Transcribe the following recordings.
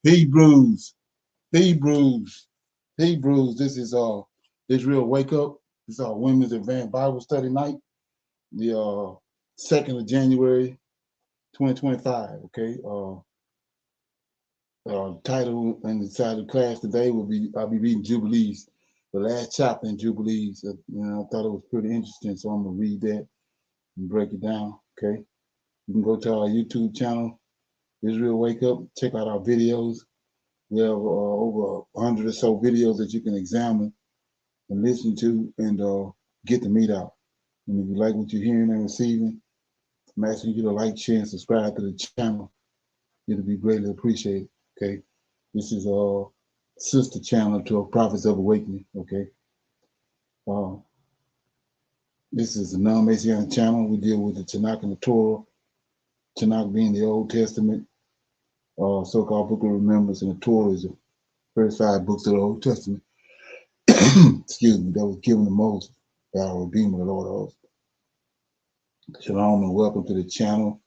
Hebrews, Hebrews, Hebrews. This is Israel Wake Up. This is our Women's Advanced Bible Study Night, the 2nd of January, 2025. Okay. Title and the title class today will be I'll be reading Jubilees, the last chapter in Jubilees. I thought it was pretty interesting, so I'm gonna read that and break it down. Okay. You can go to our YouTube channel, Israel Wake Up. Check out our videos. We have over 100 or so videos that you can examine and listen to and get the meat out. And if you like what you're hearing and receiving, I'm asking you to like, share, and subscribe to the channel. It'll be greatly appreciated. Okay. This is a sister channel to a Prophets of Awakening. Okay. This is a non-Messianic channel. We deal with the Tanakh and the Torah. Tanakh being the Old Testament, so-called Book of Remembrance, and the Torah is the first 5 books of the Old Testament. Excuse me, that was given to Moses by our Redeemer, the Lord of hosts. Shalom and welcome to the channel,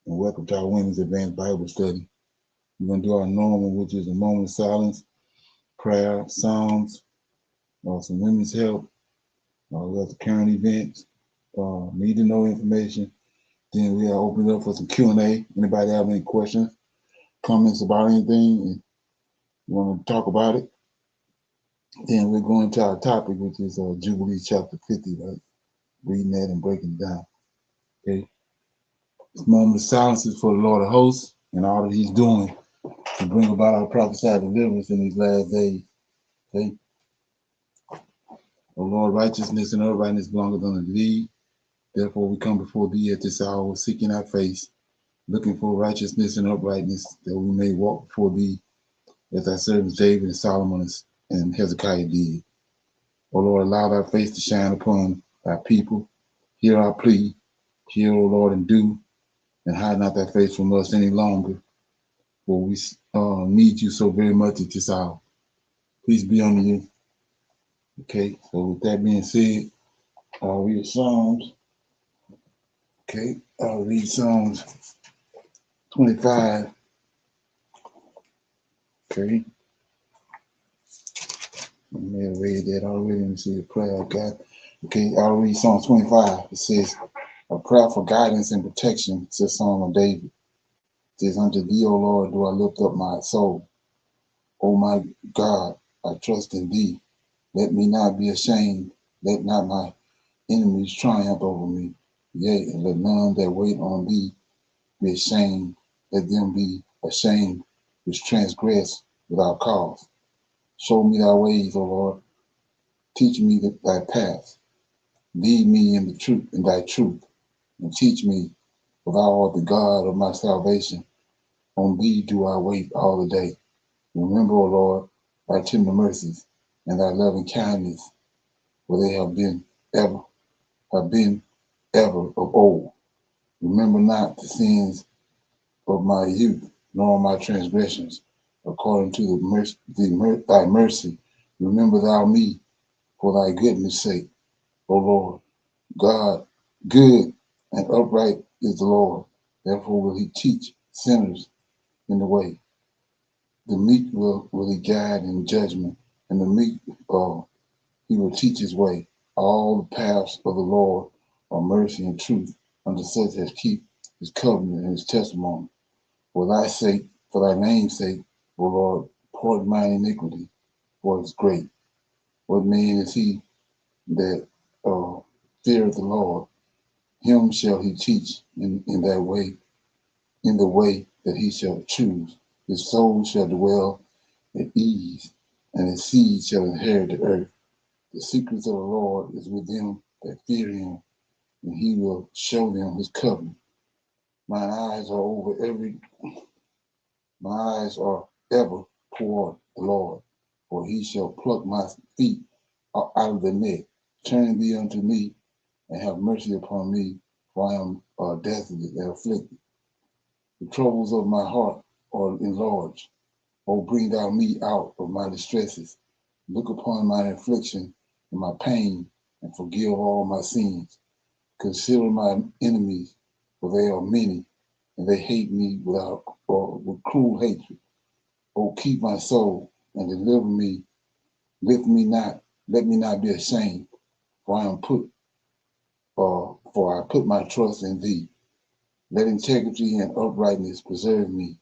and welcome to our Women's Advanced Bible Study. We're going to do our normal, which is a moment of silence, prayer, psalms, some women's help, we have the current events, need to know information. Then we'll open it up for some Q&A. Anybody have any questions, comments about anything, and you want to talk about it? Then we're going to our topic, which is Jubilees chapter 50, right? Reading that and breaking it down. Okay. This moment of silence is for the Lord of hosts and all that he's doing to bring about our prophesied deliverance in these last days. Okay. O Lord, righteousness and uprightness belongeth unto thee. Therefore we come before thee at this hour, seeking thy face, looking for righteousness and uprightness, that we may walk before thee as thy servants David and Solomon and Hezekiah did. O Lord, allow thy face to shine upon thy people. Hear our plea. Hear, O Lord, and do, and hide not thy face from us any longer, for we need you so very much at this hour. Please be unto you. Okay, so with that being said, I'll read Psalms. Okay, I'll read Psalms 25. Okay. I may have read that already. Let me see the prayer I got. Okay, I'll read Psalm 25. It says, a prayer for guidance and protection. It's a Psalm of David. It says, unto thee, O Lord, do I lift up my soul. O my God, I trust in thee. Let me not be ashamed. Let not my enemies triumph over me. Yea, and let none that wait on thee be ashamed. Let them be ashamed which transgress without cause. Show me thy ways, O Lord. Teach me thy paths. Lead me in the truth, in thy truth, and teach me, for thou art the God of my salvation. On thee do I wait all the day. Remember, O Lord, thy tender mercies and thy loving kindness, for they have been ever of old. Remember not the sins of my youth, nor my transgressions, according to thy mercy. Remember thou me for thy goodness' sake, O Lord. God, good and upright is the Lord. Therefore will he teach sinners in the way. The meek will he guide in judgment, and the meek he will teach his way. All the paths of the Lord are mercy and truth unto such as keep his covenant and his testimony. For thy sake, for thy name's sake, O Lord, pardon mine iniquity, for it's great. What man is he that feareth the Lord? Him shall he teach in that way, in the way that he shall choose. His soul shall dwell at ease, and his seed shall inherit the earth. The secrets of the Lord is with them that fear him, and he will show them his covenant. My eyes are ever toward the Lord, for he shall pluck my feet out of the net. Turn thee unto me, and have mercy upon me, for I am desolate and afflicted. The troubles of my heart are enlarged. O bring thou me out of my distresses. Look upon my affliction and my pain, and forgive all my sins. Consider my enemies, for they are many, and they hate me with cruel hatred. Oh, keep my soul and deliver me. Lift me not. Let me not be ashamed. For I am put, for I put my trust in thee. Let integrity and uprightness preserve me.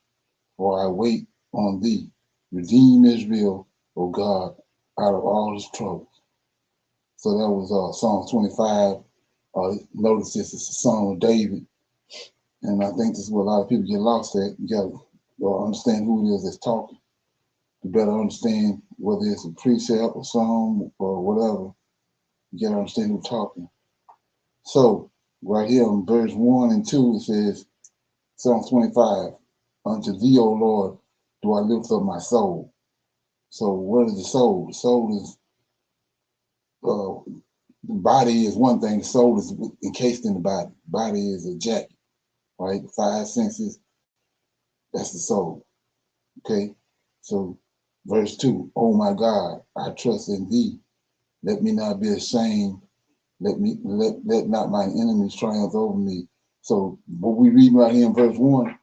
For I wait on thee. Redeem Israel, O God, out of all his troubles. So that was Psalm 25. Notice this is a song of David. And I think this is where a lot of people get lost at. You got to understand who it is that's talking. You better understand whether it's a precept or song or whatever. You got to understand who's talking. So right here in verse 1 and 2, it says, Psalm 25, unto thee, O Lord, do I lift up my soul. So what is the soul? The soul is, the body is one thing. The soul is encased in the body. Body is a jacket, right? The five senses, that's the soul. Okay, so verse 2, oh my God, I trust in thee. Let me not be ashamed. Let not my enemies triumph over me. So what we read right here in verse 1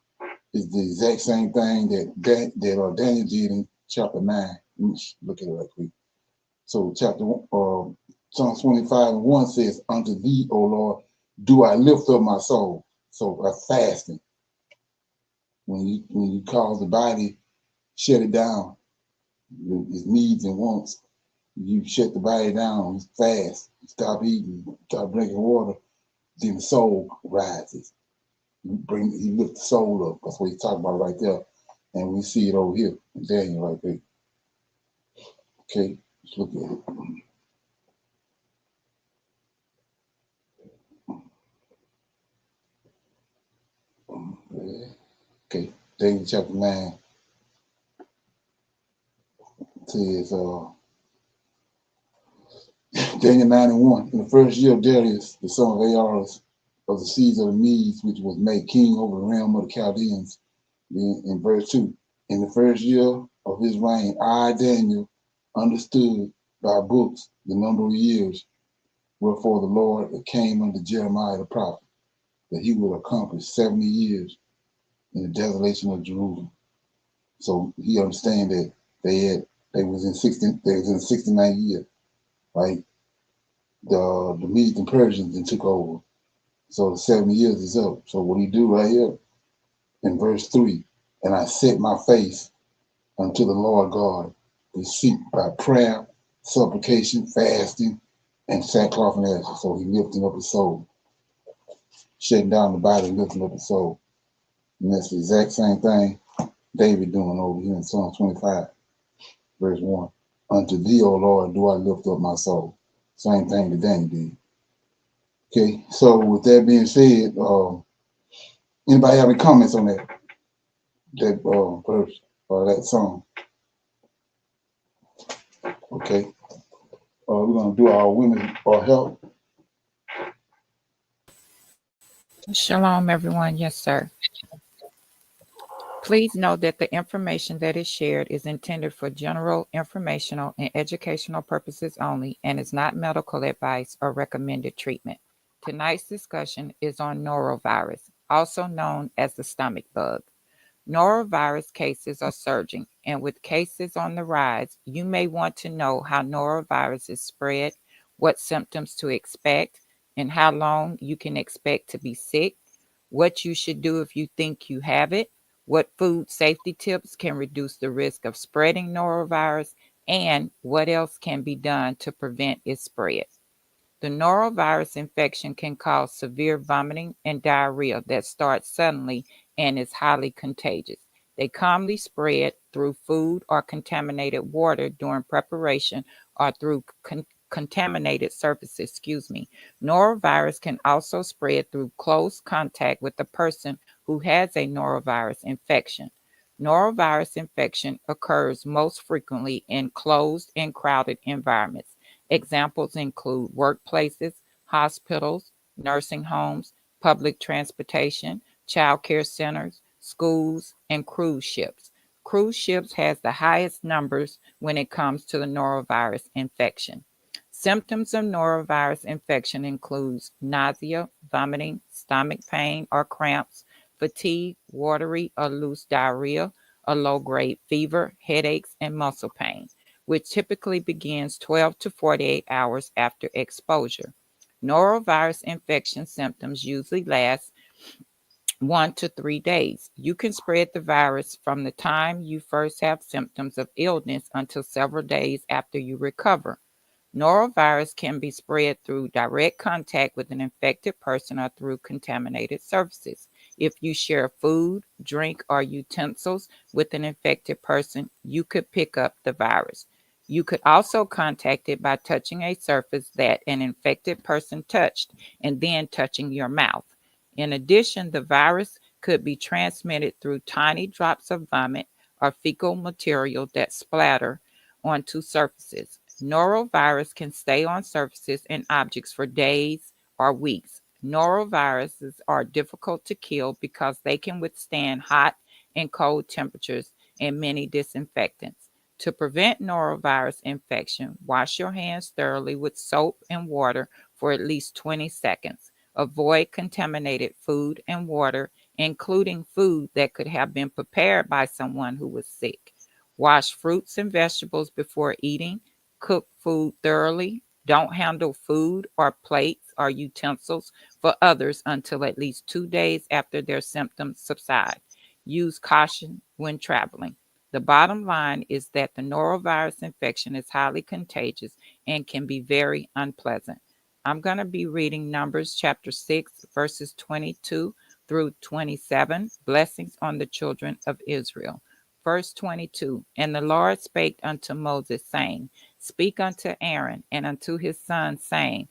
is the exact same thing that Daniel did in chapter 9. Let me look at it right quick. So Psalm 25 and 1 says, unto thee, O Lord, do I lift up my soul. So fasting. When you cause the body, shut it down, its needs and wants. You shut the body down, fast, stop eating, stop drinking water, then the soul rises. He lift the soul up. That's what he's talking about right there. And we see it over here in Daniel right there. Okay, let's look at it. Okay, Daniel chapter 9 says, Daniel 9 and 1. In the first year of Darius, the son of Ahasuerus, of the seeds of the Medes, which was made king over the realm of the Chaldeans. In verse 2, in the first year of his reign, I, Daniel, understood by books the number of years, wherefore the Lord came unto Jeremiah the prophet, that he would accomplish 70 years in the desolation of Jerusalem. So he understand that they was in 69th year, right? The Medes and Persians then took over. So the 70 years is up. So what he do right here in verse 3, and I set my face unto the Lord God to seek by prayer, supplication, fasting, and sackcloth and ashes. So he lifting up his soul, shutting down the body, lifting up his soul. And that's the exact same thing David doing over here in Psalm 25, verse 1. Unto thee, O Lord, do I lift up my soul. Same thing that Daniel did. Okay, so with that being said, anybody have any comments on that verse or that song? Okay, we're gonna do our women or help. Shalom, everyone. Yes, sir. Please note that the information that is shared is intended for general, informational, and educational purposes only and is not medical advice or recommended treatment. Tonight's discussion is on norovirus, also known as the stomach bug. Norovirus cases are surging, and with cases on the rise, you may want to know how norovirus is spread, what symptoms to expect, and how long you can expect to be sick, what you should do if you think you have it, what food safety tips can reduce the risk of spreading norovirus, and what else can be done to prevent its spread. The norovirus infection can cause severe vomiting and diarrhea that starts suddenly and is highly contagious. They commonly spread through food or contaminated water during preparation or through contaminated surfaces. Norovirus can also spread through close contact with a person who has a norovirus infection. Norovirus infection occurs most frequently in closed and crowded environments. Examples include workplaces, hospitals, nursing homes, public transportation, child care centers, schools, and cruise ships. Cruise ships has the highest numbers when it comes to the norovirus infection. Symptoms of norovirus infection includes nausea, vomiting, stomach pain or cramps, fatigue, watery or loose diarrhea, a low-grade fever, headaches, and muscle pain, which typically begins 12 to 48 hours after exposure. Norovirus infection symptoms usually last 1 to 3 days. You can spread the virus from the time you first have symptoms of illness until several days after you recover. Norovirus can be spread through direct contact with an infected person or through contaminated surfaces. If you share food, drink, or utensils with an infected person, you could pick up the virus. You could also contact it by touching a surface that an infected person touched and then touching your mouth. In addition, the virus could be transmitted through tiny drops of vomit or fecal material that splatter onto surfaces. Norovirus can stay on surfaces and objects for days or weeks. Noroviruses are difficult to kill because they can withstand hot and cold temperatures and many disinfectants. To prevent norovirus infection, wash your hands thoroughly with soap and water for at least 20 seconds. Avoid contaminated food and water, including food that could have been prepared by someone who was sick. Wash fruits and vegetables before eating. Cook food thoroughly. Don't handle food or plates or utensils for others until at least 2 days after their symptoms subside. Use caution when traveling. The bottom line is that the norovirus infection is highly contagious and can be very unpleasant. I'm going to be reading Numbers chapter 6, verses 22 through 27, blessings on the children of Israel. Verse 22, and the Lord spake unto Moses, saying, Speak unto Aaron and unto his sons, saying,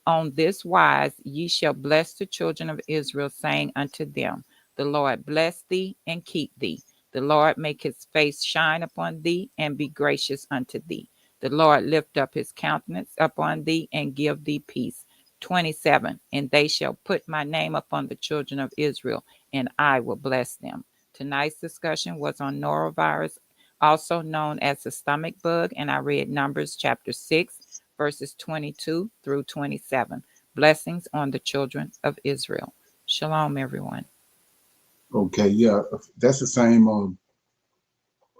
On this wise ye shall bless the children of Israel, saying unto them, The Lord bless thee and keep thee. The Lord make his face shine upon thee and be gracious unto thee. The Lord lift up his countenance upon thee and give thee peace. 27, and they shall put my name upon the children of Israel, and I will bless them. Tonight's discussion was on norovirus, also known as the stomach bug, and I read Numbers chapter 6, verses 22 through 27. Blessings on the children of Israel. Shalom, everyone. Okay, yeah, that's the same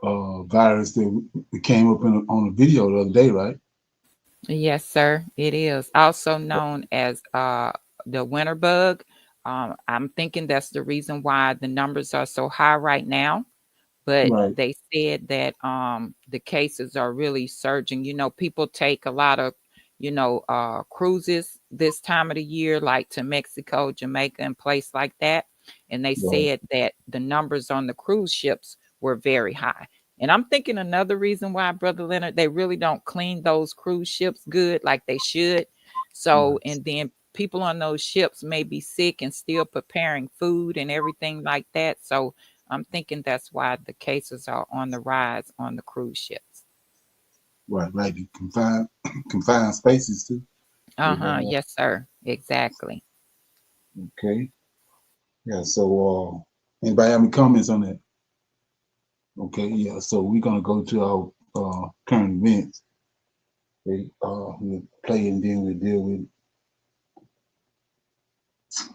virus that we came up on a video the other day, right? Yes, sir, it is. Also known as the winter bug. I'm thinking that's the reason why the numbers are so high right now. But Right. they said that the cases are really surging. People take a lot of cruises this time of the year, like to Mexico, Jamaica, and place like that, and they Right. said that the numbers on the cruise ships were very high. And I'm thinking another reason why, Brother Leonard, they really don't clean those cruise ships good like they should. So, Right. and then people on those ships may be sick and still preparing food and everything like that. So I'm thinking that's why the cases are on the rise on the cruise ships. Right. Right. The confined spaces too. They Uh-huh. Yes, sir. Exactly. okay. Yeah. So, anybody have any comments on that? Okay. Yeah. So we're gonna go to our current events. We'll play and then we'll deal with.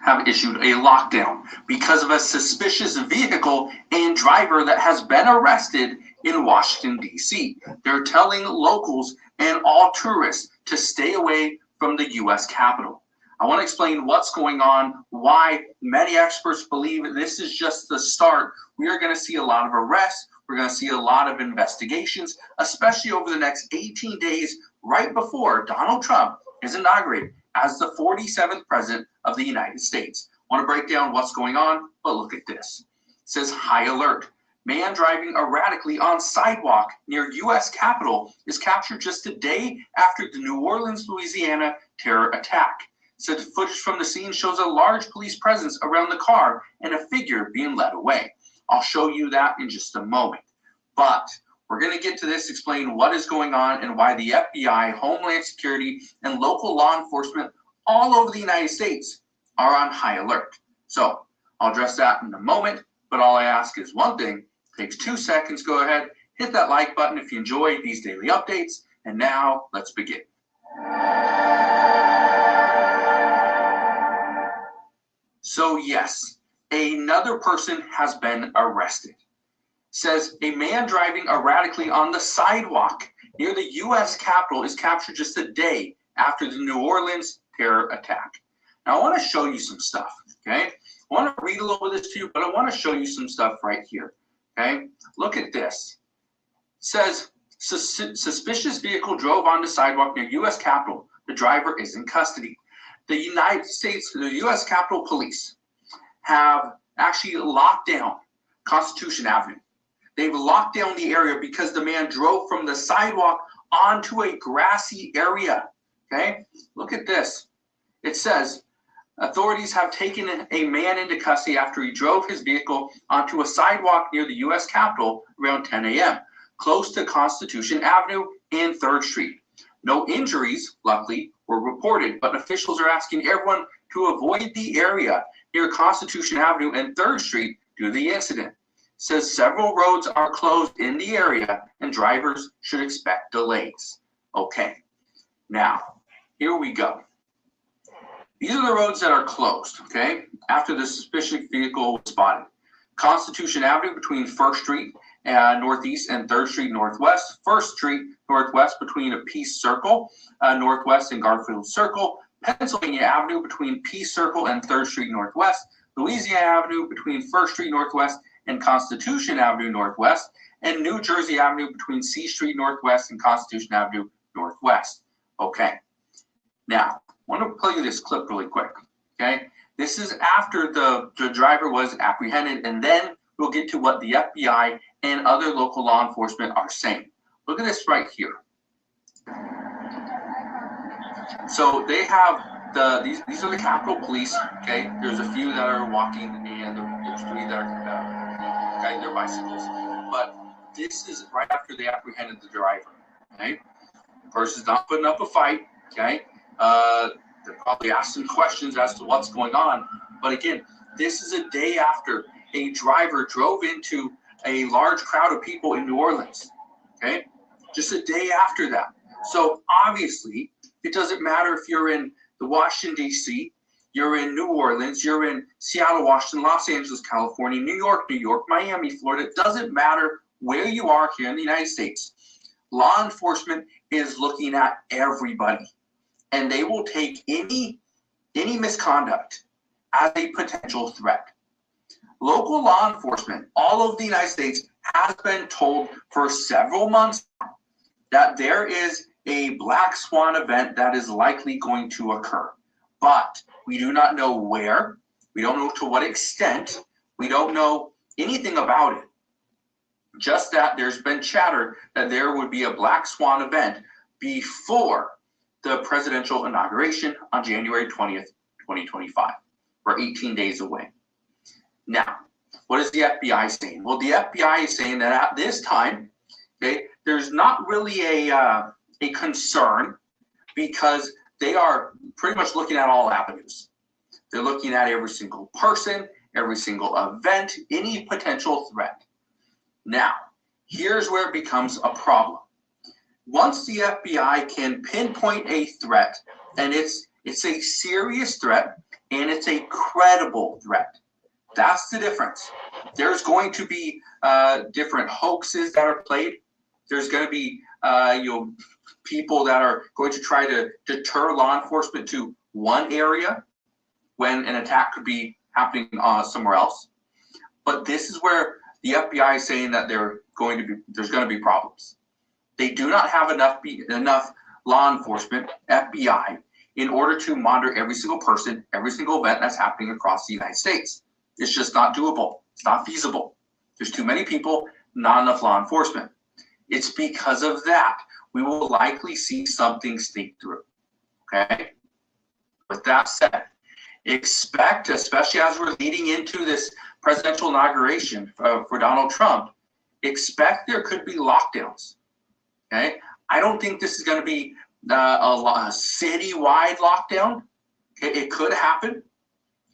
Have issued a lockdown because of a suspicious vehicle and driver that has been arrested in Washington, D.C. They're telling locals and all tourists to stay away from the U.S. Capitol. I want to explain what's going on, why many experts believe this is just the start. We are going to see a lot of arrests. We're going to see a lot of investigations, especially over the next 18 days, right before Donald Trump is inaugurated as the 47th president of the United States. I want to break down what's going on, but look at this. It says high alert. Man driving erratically on sidewalk near U.S. Capitol is captured just a day after the New Orleans, Louisiana terror attack. Said footage from the scene shows a large police presence around the car and a figure being led away. I'll show you that in just a moment. But we're going to get to this, explain what is going on and why the FBI, Homeland Security, and local law enforcement all over the United States are on high alert. So I'll address that in a moment, but all I ask is one thing. It takes 2 seconds. Go ahead, hit that like button if you enjoy these daily updates. And now let's begin. So yes, another person has been arrested. Says a man driving erratically on the sidewalk near the U.S. Capitol is captured just a day after the New Orleans terror attack. Now, I want to show you some stuff, okay? I want to read a little of this to you, but I want to show you some stuff right here, okay? Look at this. It says, suspicious vehicle drove on the sidewalk near U.S. Capitol. The driver is in custody. The United States, the U.S. Capitol Police have actually locked down Constitution Avenue. They've locked down the area because the man drove from the sidewalk onto a grassy area, okay? Look at this. It says, authorities have taken a man into custody after he drove his vehicle onto a sidewalk near the U.S. Capitol around 10 a.m., close to Constitution Avenue and 3rd Street. No injuries, luckily, were reported, but officials are asking everyone to avoid the area near Constitution Avenue and 3rd Street due to the incident. Says several roads are closed in the area and drivers should expect delays. Okay, now, here we go. These are the roads that are closed, okay, after the suspicious vehicle was spotted. Constitution Avenue between 1st Street Northeast and 3rd Street Northwest, 1st Street Northwest between a Peace Circle Northwest and Garfield Circle, Pennsylvania Avenue between Peace Circle and 3rd Street Northwest, Louisiana Avenue between 1st Street Northwest and Constitution Avenue Northwest, and New Jersey Avenue between C Street Northwest and Constitution Avenue Northwest. Okay, now, I want to play you this clip really quick, okay? This is after the driver was apprehended, and then we'll get to what the FBI and other local law enforcement are saying. Look at this right here. So they have these are the Capitol Police, okay? There's a few that are walking, and there's 3 that are riding their bicycles. But this is right after they apprehended the driver, okay? The person's not putting up a fight, okay? They probably asked some questions as to what's going on. But again, this is a day after a driver drove into a large crowd of people in New Orleans, okay? Just a day after that. So obviously, it doesn't matter if you're in the Washington, D.C., you're in New Orleans, you're in Seattle, Washington, Los Angeles, California, New York, Miami, Florida. It doesn't matter where you are here in the United States. Law enforcement is looking at everybody, and they will take any misconduct as a potential threat. Local law enforcement all over the United States has been told for several months that there is a black swan event that is likely going to occur. But we do not know where, we don't know to what extent, we don't know anything about it. Just that there's been chatter that there would be a black swan event before the presidential inauguration on January 20th, 2025. We're 18 days away. Now, what is the FBI saying? Well, the FBI is saying that at this time, okay, there's not really a concern because they are pretty much looking at all avenues. They're looking at every single person, every single event, any potential threat. Now, here's where it becomes a problem. Once the FBI can pinpoint a threat, and it's a serious threat, and it's a credible threat. That's the difference. There's going to be different hoaxes that are played. There's going to be people that are going to try to deter law enforcement to one area when an attack could be happening somewhere else. But this is where the FBI is saying that there's going to be problems. They do not have enough law enforcement, FBI, in order to monitor every single person, every single event that's happening across the United States. It's just not doable. It's not feasible. There's too many people, not enough law enforcement. It's because of that we will likely see something sneak through. Okay? With that said, expect, especially as we're leading into this presidential inauguration for Donald Trump, expect there could be lockdowns. Okay? I don't think this is going to be a citywide lockdown. Okay? It could happen.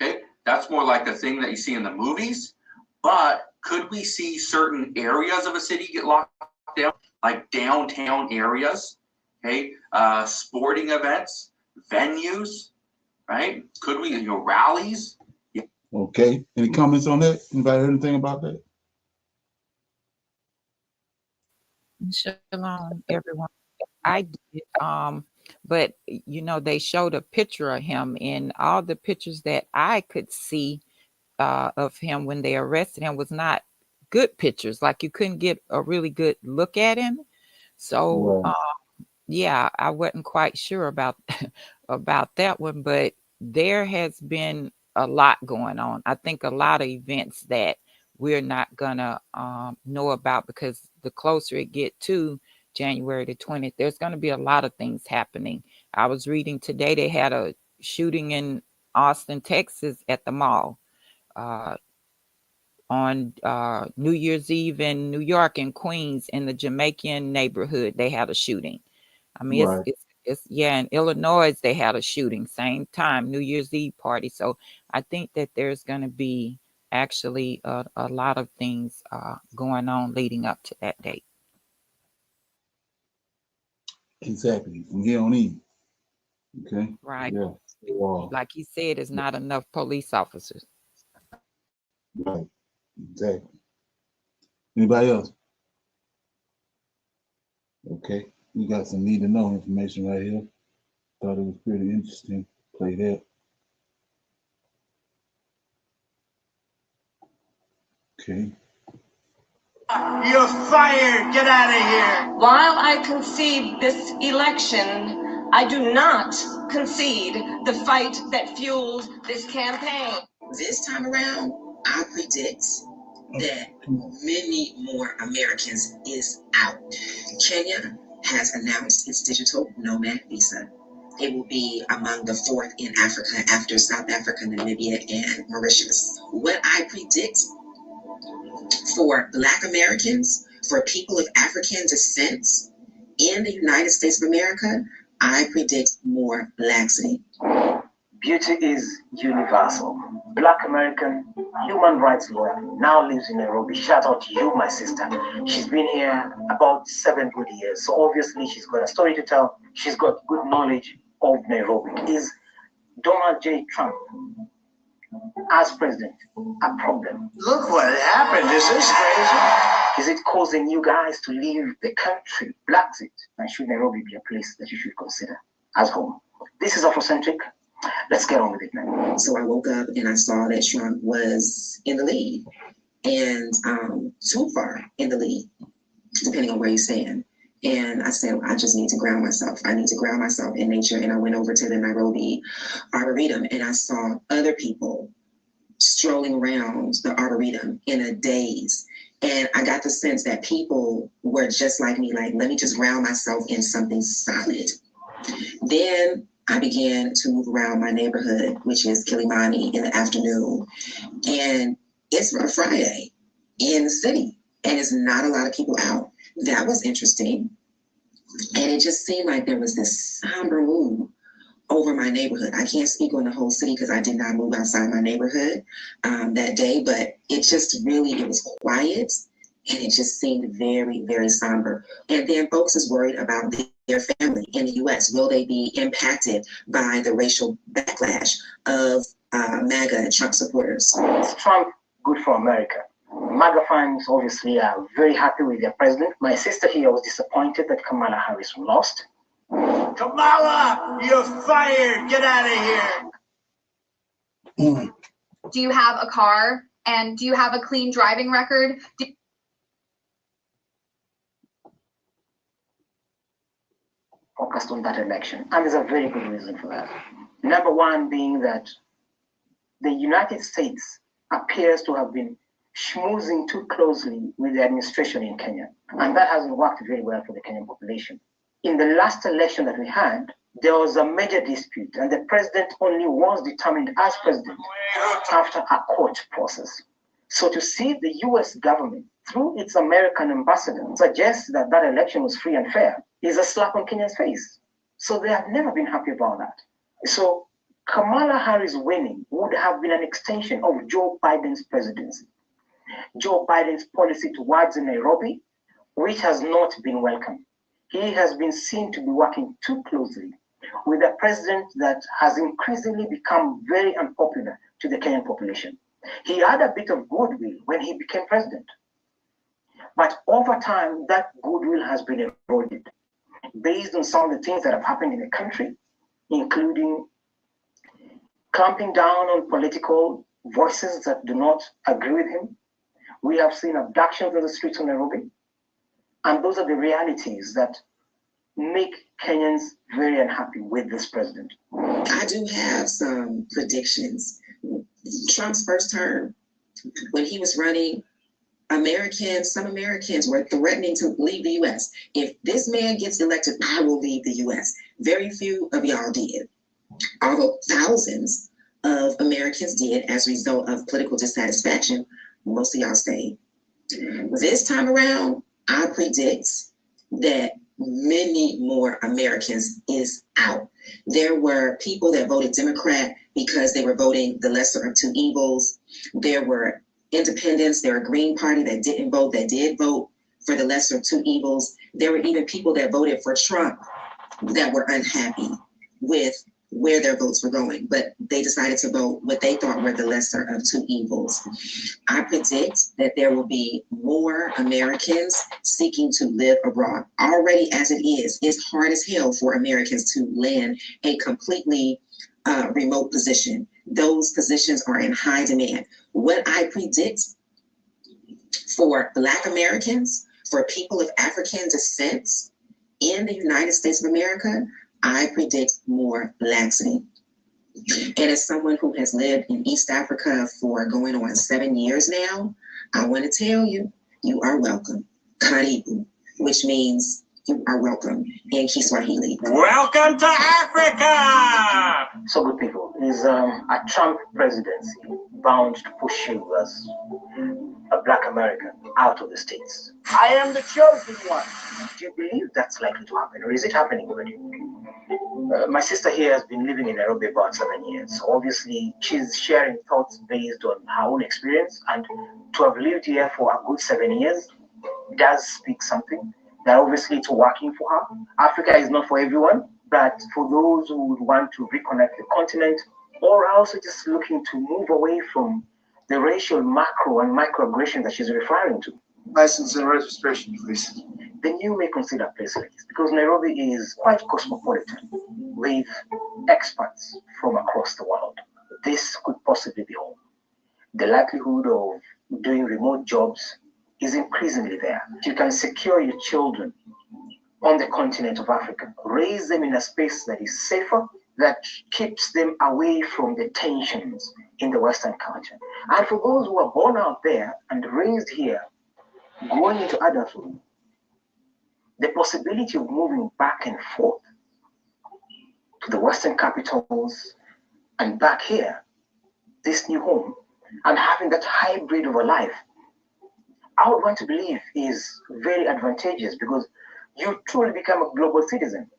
Okay? That's more like the thing that you see in the movies. But could we see certain areas of a city get locked down, like downtown areas? Okay, sporting events, venues, right? Could we, rallies? Okay. Any comments on that? Anybody heard anything about that? Shalom, everyone. I did, but they showed a picture of him, and all the pictures that I could see of him when they arrested him was not good pictures. Like you couldn't get a really good look at him. So Right. yeah, I wasn't quite sure about about that one, but there has been a lot going on. I think a lot of events that we're not gonna know about, because the closer it get to January the 20th, there's gonna be a lot of things happening. I was reading today they had a shooting in Austin, Texas at the mall. Uh, on New Year's Eve in New York and Queens in the Jamaican neighborhood, they had a shooting. I mean, Right. it's yeah, in Illinois they had a shooting same time, New Year's Eve party. So I think that there's going to be actually a lot of things going on leading up to that date. Exactly. From here on in. Okay. Right. Yeah. Wow. Like he said, it's not enough police officers. Right. Exactly. Anybody else? Okay. We got some need to know information right here. Thought it was pretty interesting. Play that. Okay. You're fired. Get out of here. While I concede this election, I do not concede the fight that fueled this campaign. This time around, I predict that many more Americans is out. Kenya has announced its digital nomad visa. It will be among the fourth in Africa after South Africa, Namibia, and Mauritius. What I predict for Black Americans, for people of African descent in the United States of America, I predict more laxity. Beauty is universal. Black American human rights lawyer now lives in Nairobi. Shout out to you, my sister. She's been here about 7 good years. So obviously she's got a story to tell. She's got good knowledge of Nairobi. Is Donald J. Trump as president a problem? Look what happened. Is this crazy? Is it causing you guys to leave the country? Brexit. And should Nairobi be a place that you should consider as home? This is Afrocentric. Let's get on with it, man. So I woke up and I saw that Trump was in the lead, and too far in the lead, depending on where you stand. And I said, I just need to ground myself. I need to ground myself in nature. And I went over to the Nairobi Arboretum, and I saw other people strolling around the Arboretum in a daze. And I got the sense that people were just like me, like, let me just ground myself in something solid. Then I began to move around my neighborhood, which is Kilimani, in the afternoon. And it's a Friday in the city, and it's not a lot of people out. That was interesting. And it just seemed like there was this somber mood over my neighborhood. I can't speak on the whole city because I did not move outside my neighborhood that day, but it just really, it was quiet, and it just seemed very, very somber. And then folks is worried about their family in the U.S. Will they be impacted by the racial backlash of MAGA and Trump supporters? Is Trump good for America? MAGA fans obviously are very happy with their president. My sister here was disappointed that Kamala Harris lost. Kamala, you're fired. Get out of here. Do you have a car? And do you have a clean driving record? Focused on that election. And there's a very good reason for that. Number one being that the United States appears to have been schmoozing too closely with the administration in Kenya. And that hasn't worked very well for the Kenyan population. In the last election that we had, there was a major dispute, and the president only was determined as president after a court process. So to see the US government, through its American ambassador, suggest that that election was free and fair is a slap on Kenya's face. So they have never been happy about that. So Kamala Harris winning would have been an extension of Joe Biden's presidency. Joe Biden's policy towards Nairobi, which has not been welcomed. He has been seen to be working too closely with a president that has increasingly become very unpopular to the Kenyan population. He had a bit of goodwill when he became president. But over time, that goodwill has been eroded based on some of the things that have happened in the country, including clamping down on political voices that do not agree with him. We have seen abductions in the streets of Nairobi. And those are the realities that make Kenyans very unhappy with this president. I do have some predictions. Trump's first term, when he was running, some Americans were threatening to leave the U.S. If this man gets elected, I will leave the U.S. Very few of y'all did, although thousands of Americans did as a result of political dissatisfaction. Most of y'all stayed. This time around, I predict that many more Americans is out. There were people that voted Democrat because they were voting the lesser of two evils. There were independents, there were Green Party that didn't vote, that did vote for the lesser of two evils. There were even people that voted for Trump that were unhappy with where their votes were going, but they decided to vote what they thought were the lesser of two evils. I predict that there will be more Americans seeking to live abroad. Already as it is, it's hard as hell for Americans to land a completely remote position. Those positions are in high demand. What I predict for Black Americans, for people of African descent in the United States of America, I predict more laxity. And as someone who has lived in East Africa for going on 7 years now, I want to tell you, you are welcome. Karibu, which means you are welcome in Kiswahili. Welcome to Africa! So good people, is a Trump presidency bound to push you as a Black American out of the States? I am the chosen one. Do you believe that's likely to happen, or is it happening already? My sister here has been living in Nairobi about 7 years. So obviously, she's sharing thoughts based on her own experience, and to have lived here for a good 7 years does speak something. That obviously it's working for her. Africa is not for everyone, but for those who would want to reconnect the continent, or also just looking to move away from the racial macro and microaggression that she's referring to. License and registration, please. Then you may consider a place like this, because Nairobi is quite cosmopolitan with expats from across the world. This could possibly be home. The likelihood of doing remote jobs is increasingly there. You can secure your children on the continent of Africa, raise them in a space that is safer, that keeps them away from the tensions in the Western culture. And for those who are born out there and raised here, going into adulthood, the possibility of moving back and forth to the Western capitals and back here, this new home, and having that hybrid of a life, I would want to believe is very advantageous, because you truly become a global citizen.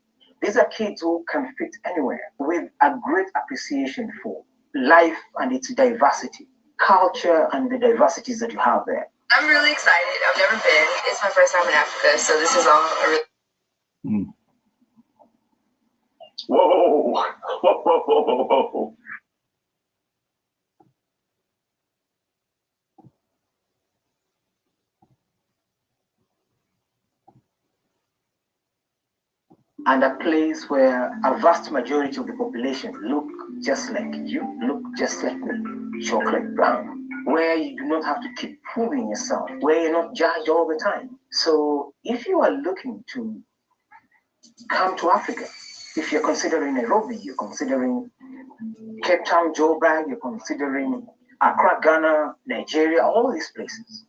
These are kids who can fit anywhere with a great appreciation for life and its diversity, culture and the diversities that you have there. I'm really excited. I've never been. It's my first time in Africa, so this is all a really... Whoa, whoa, whoa, whoa, whoa, whoa. And a place where a vast majority of the population look just like you, look just like me, chocolate brown, where you do not have to keep proving yourself, where you're not judged all the time. So if you are looking to come to Africa, if you're considering Nairobi, you're considering Cape Town, Joburg, you're considering Accra, Ghana, Nigeria, all these places,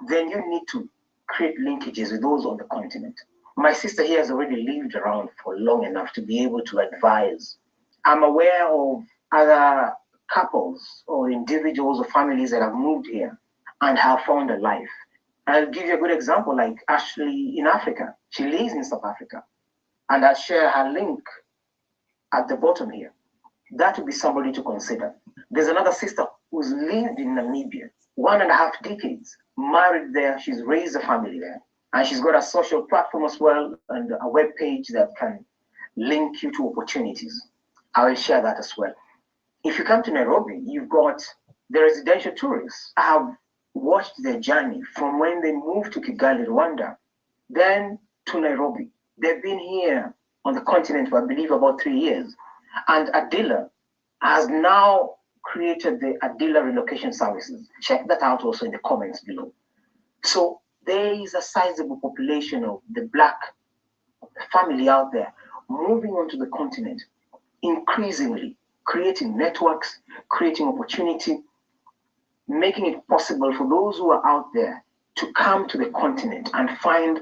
then you need to create linkages with those on the continent. My sister here has already lived around for long enough to be able to advise. I'm aware of other couples or individuals or families that have moved here and have found a life. I'll give you a good example, like Ashley in Africa. She lives in South Africa, and I'll share her link at the bottom here. That would be somebody to consider. There's another sister who's lived in Namibia, 1.5 decades, married there. She's raised a family there. And she's got a social platform as well, and a web page that can link you to opportunities. I will share that as well. If you come to Nairobi, you've got the residential tourists. I have watched their journey from when they moved to Kigali, Rwanda, then to Nairobi. They've been here on the continent for, I believe, about 3 years. And Adila has now created the Adila Relocation Services. Check that out also in the comments below. So there is a sizable population of the Black family out there moving onto the continent, increasingly creating networks, creating opportunity, making it possible for those who are out there to come to the continent and find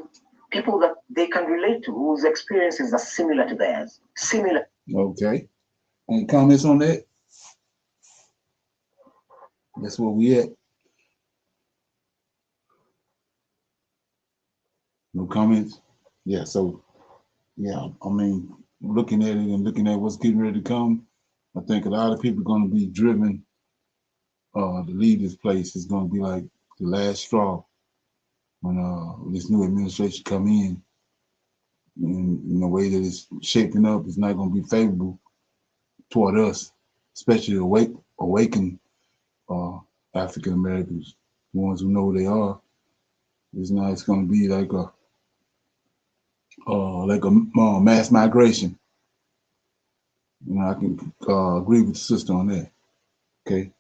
people that they can relate to, whose experiences are similar to theirs. Similar. Okay. Any comments on that? That's where we at. No comments? Yeah, so, yeah, I mean, looking at it and looking at what's getting ready to come, I think a lot of people are going to be driven to leave this place. It's going to be like the last straw when this new administration come in. And in the way that it's shaping up, it's not going to be favorable toward us, especially awakened African Americans, the ones who know who they are. It's going to be like a mass migration. You know, I can agree with the sister on that. Okay.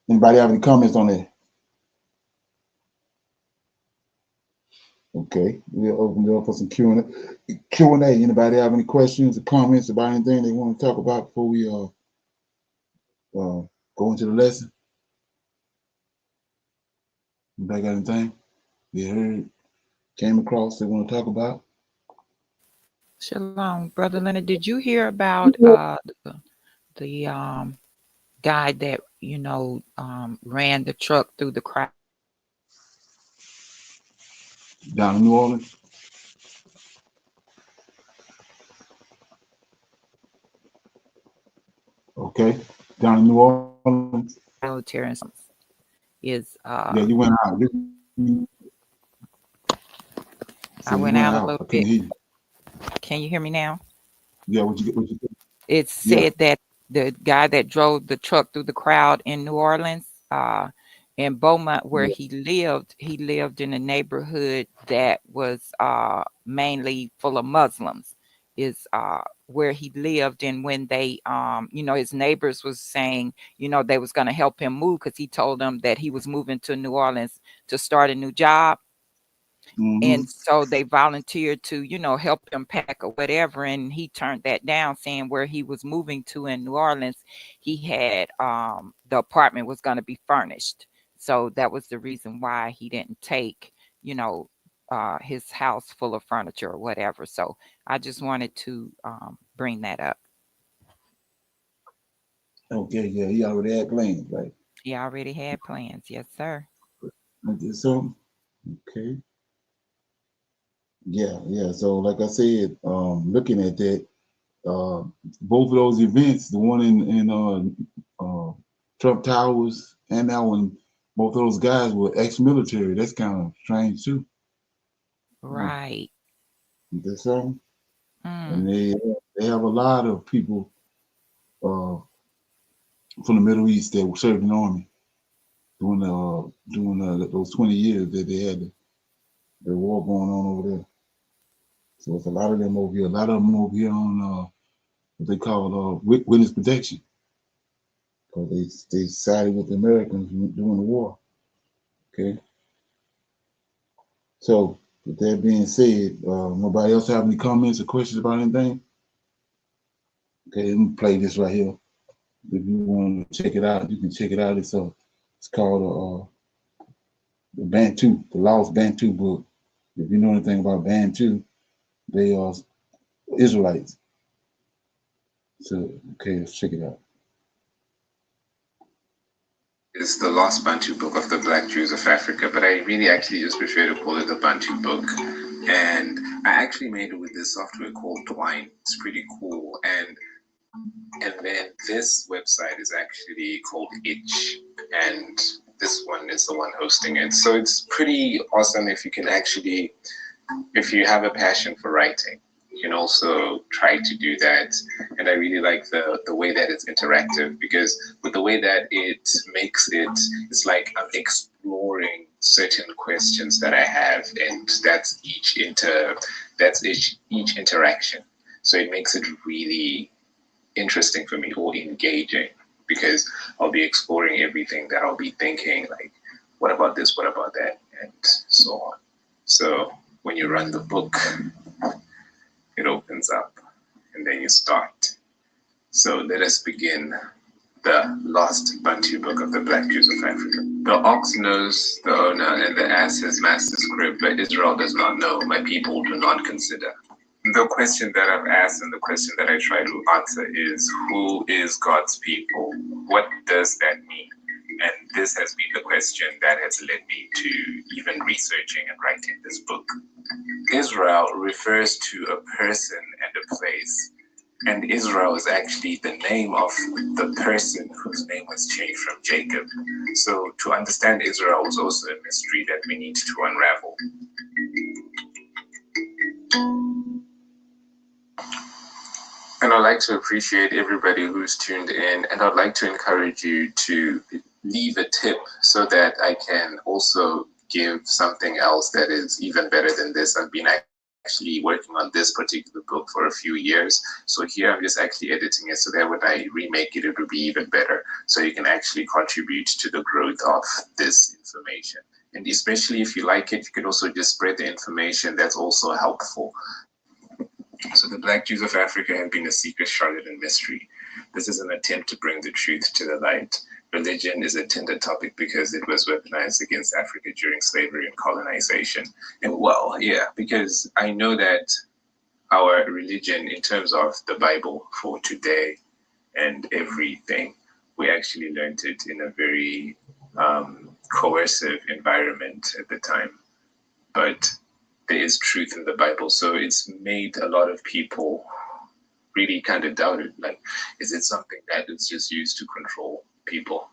Anybody have any comments on that? Okay, we'll open it up for some Q&A. Anybody have any questions or comments about anything they want to talk about before we go into the lesson? Anybody got anything they heard, came across they want to talk about? Shalom, Brother Leonard. Did you hear about the guy that ran the truck through the crowd Down in New Orleans? Okay, down in New Orleans. military is Yeah, you went out. I went out a little bit. Can you hear me now? Yeah, what you think? It said that the guy that drove the truck through the crowd in New Orleans, in Beaumont, where he lived in a neighborhood that was mainly full of Muslims, is where he lived. And when they, his neighbors was saying, they was going to help him move because he told them that he was moving to New Orleans to start a new job. And so they volunteered to, help him pack or whatever. And he turned that down, saying where he was moving to in New Orleans, he had the apartment was going to be furnished. So that was the reason why he didn't take, his house full of furniture or whatever. So I just wanted to bring that up. Okay, yeah, he already had plans, right? He already had plans. Yes, sir. So, okay. Yeah. So, like I said, looking at that, both of those events, the one in Trump Towers and that one, both of those guys were ex-military. That's kind of strange too. Right. That's so. And they have a lot of people from the Middle East that served in the army during those 20 years that they had the war going on over there. So it's a lot of them over here. A lot of them over here on what they call witness protection, because they sided with the Americans during the war. Okay. So with that being said, nobody else have any comments or questions about anything? Okay, let me play this right here. If you want to check it out, you can check it out. It's called the Bantu, the Lost Bantu book. If you know anything about Bantu, they are Israelites. So okay, let's check it out. It's the Lost Bantu Book of the Black Jews of Africa, but I really actually just prefer to call it the Bantu Book. And I actually made it with this software called Twine. It's pretty cool. And then this website is actually called Itch, and this one is the one hosting it. So it's pretty awesome if you can actually, if you have a passion for writing, you can also try to do that. And I really like the way that it's interactive, because with the way that it makes it, it's like I'm exploring certain questions that I have, and that's each interaction. So it makes it really interesting for me, or engaging, because I'll be exploring everything that I'll be thinking, like, what about this, what about that, and so on. So when you run the book, it opens up and then you start. So let us begin the lost Bantu book of the Black Jews of Africa. The ox knows the owner and the ass his master's crib, but Israel does not know, my people do not consider. The question that I've asked and the question that I try to answer is, who is God's people? What does that mean? And this has been the question that has led me to even researching and writing this book. Israel refers to a person and a place. And Israel is actually the name of the person whose name was changed from Jacob. So to understand Israel was also a mystery that we need to unravel. And I'd like to appreciate everybody who's tuned in, and I'd like to encourage you to leave a tip so that I can also give something else that is even better than this. I've been actually working on this particular book for a few years. So here I'm just actually editing it so that when I remake it, it will be even better. So you can actually contribute to the growth of this information. And especially if you like it, you can also just spread the information. That's also helpful. So the Black Jews of Africa have been a secret, charlatan mystery. This is an attempt to bring the truth to the light. Religion is a tender topic because it was weaponized against Africa during slavery and colonization. And well, yeah, because I know that our religion, in terms of the Bible for today and everything, we actually learned it in a very coercive environment at the time. But there is truth in the Bible, so it's made a lot of people really kind of doubt it. Like, is it something that is just used to control people?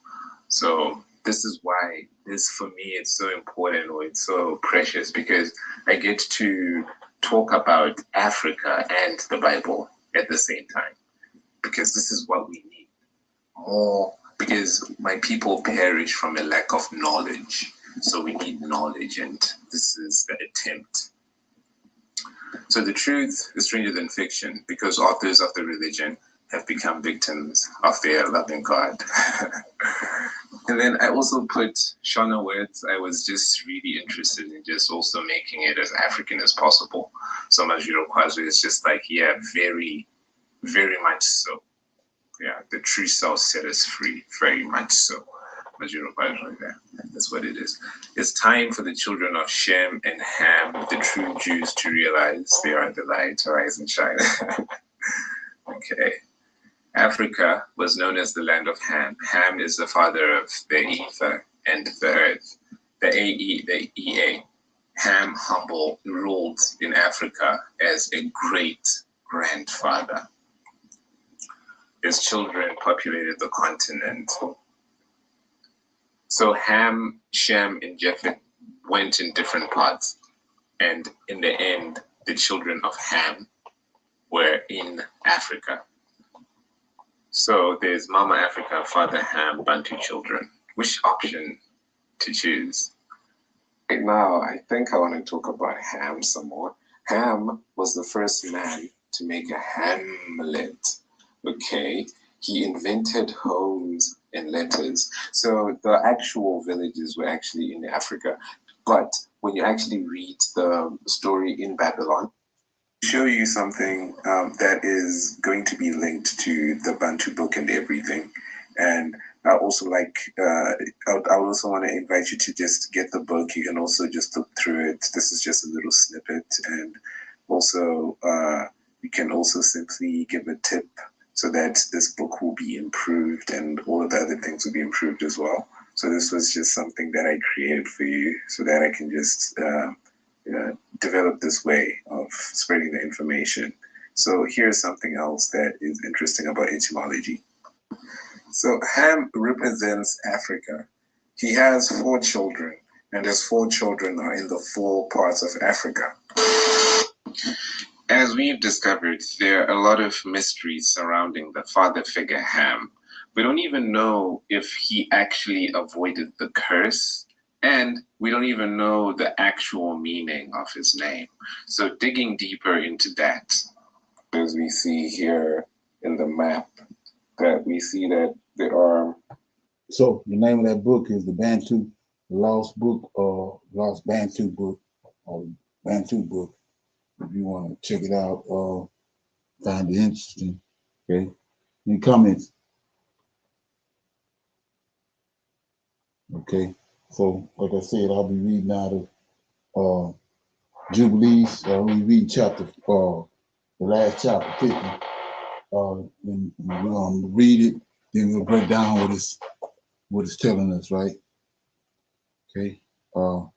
So this is why this, for me, it's so important, or it's so precious, because I get to talk about Africa and the Bible at the same time, because this is what we need more, because my people perish from a lack of knowledge. So we need knowledge, and this is the attempt. So the truth is stranger than fiction, because authors of the religion have become victims of their loving God. And then I also put Shona words. I was just really interested in just also making it as African as possible. So Majiro Kwazu is just like, yeah, very, very much so. Yeah, the true self set us free, very much so. That's what it is. It's time for the children of Shem and Ham, the true Jews, to realize they are the light, rise and shine. Okay. Africa was known as the land of Ham. Ham is the father of the ether and the earth. The AE, the EA. Ham, humble, ruled in Africa as a great grandfather. His children populated the continent. So Ham, Shem, and Japheth went in different paths. And in the end, the children of Ham were in Africa. So there's Mama Africa, Father Ham, Bantu children. Which option to choose? Right now, I think I want to talk about Ham some more. Ham was the first man to make a hamlet. Okay, he invented homes and letters. So the actual villages were actually in Africa. But when you actually read the story in Babylon, show you something that is going to be linked to the Bantu book and everything. And I also like, I also want to invite you to just get the book. You can also just look through it. This is just a little snippet. And also, you can also simply give a tip so that this book will be improved and all of the other things will be improved as well. So this was just something that I created for you so that I can just develop this way of spreading the information. So here's something else that is interesting about etymology. So Ham represents Africa. He has 4 children, and his 4 children are in the 4 parts of Africa. As we've discovered, there are a lot of mysteries surrounding the father figure Ham. We don't even know if he actually avoided the curse, and we don't even know the actual meaning of his name. So digging deeper into that, as we see here in the map, that we see that there are. So the name of that book is the Bantu, the Lost Book, or Lost Bantu Book, or Bantu Book. If you want to check it out, find it interesting. Okay. Any comments? Okay. So, like I said, I'll be reading out of Jubilees. We read chapter, the last chapter, 50. And we're going to read it, then we'll break down what it's telling us, right? Okay. I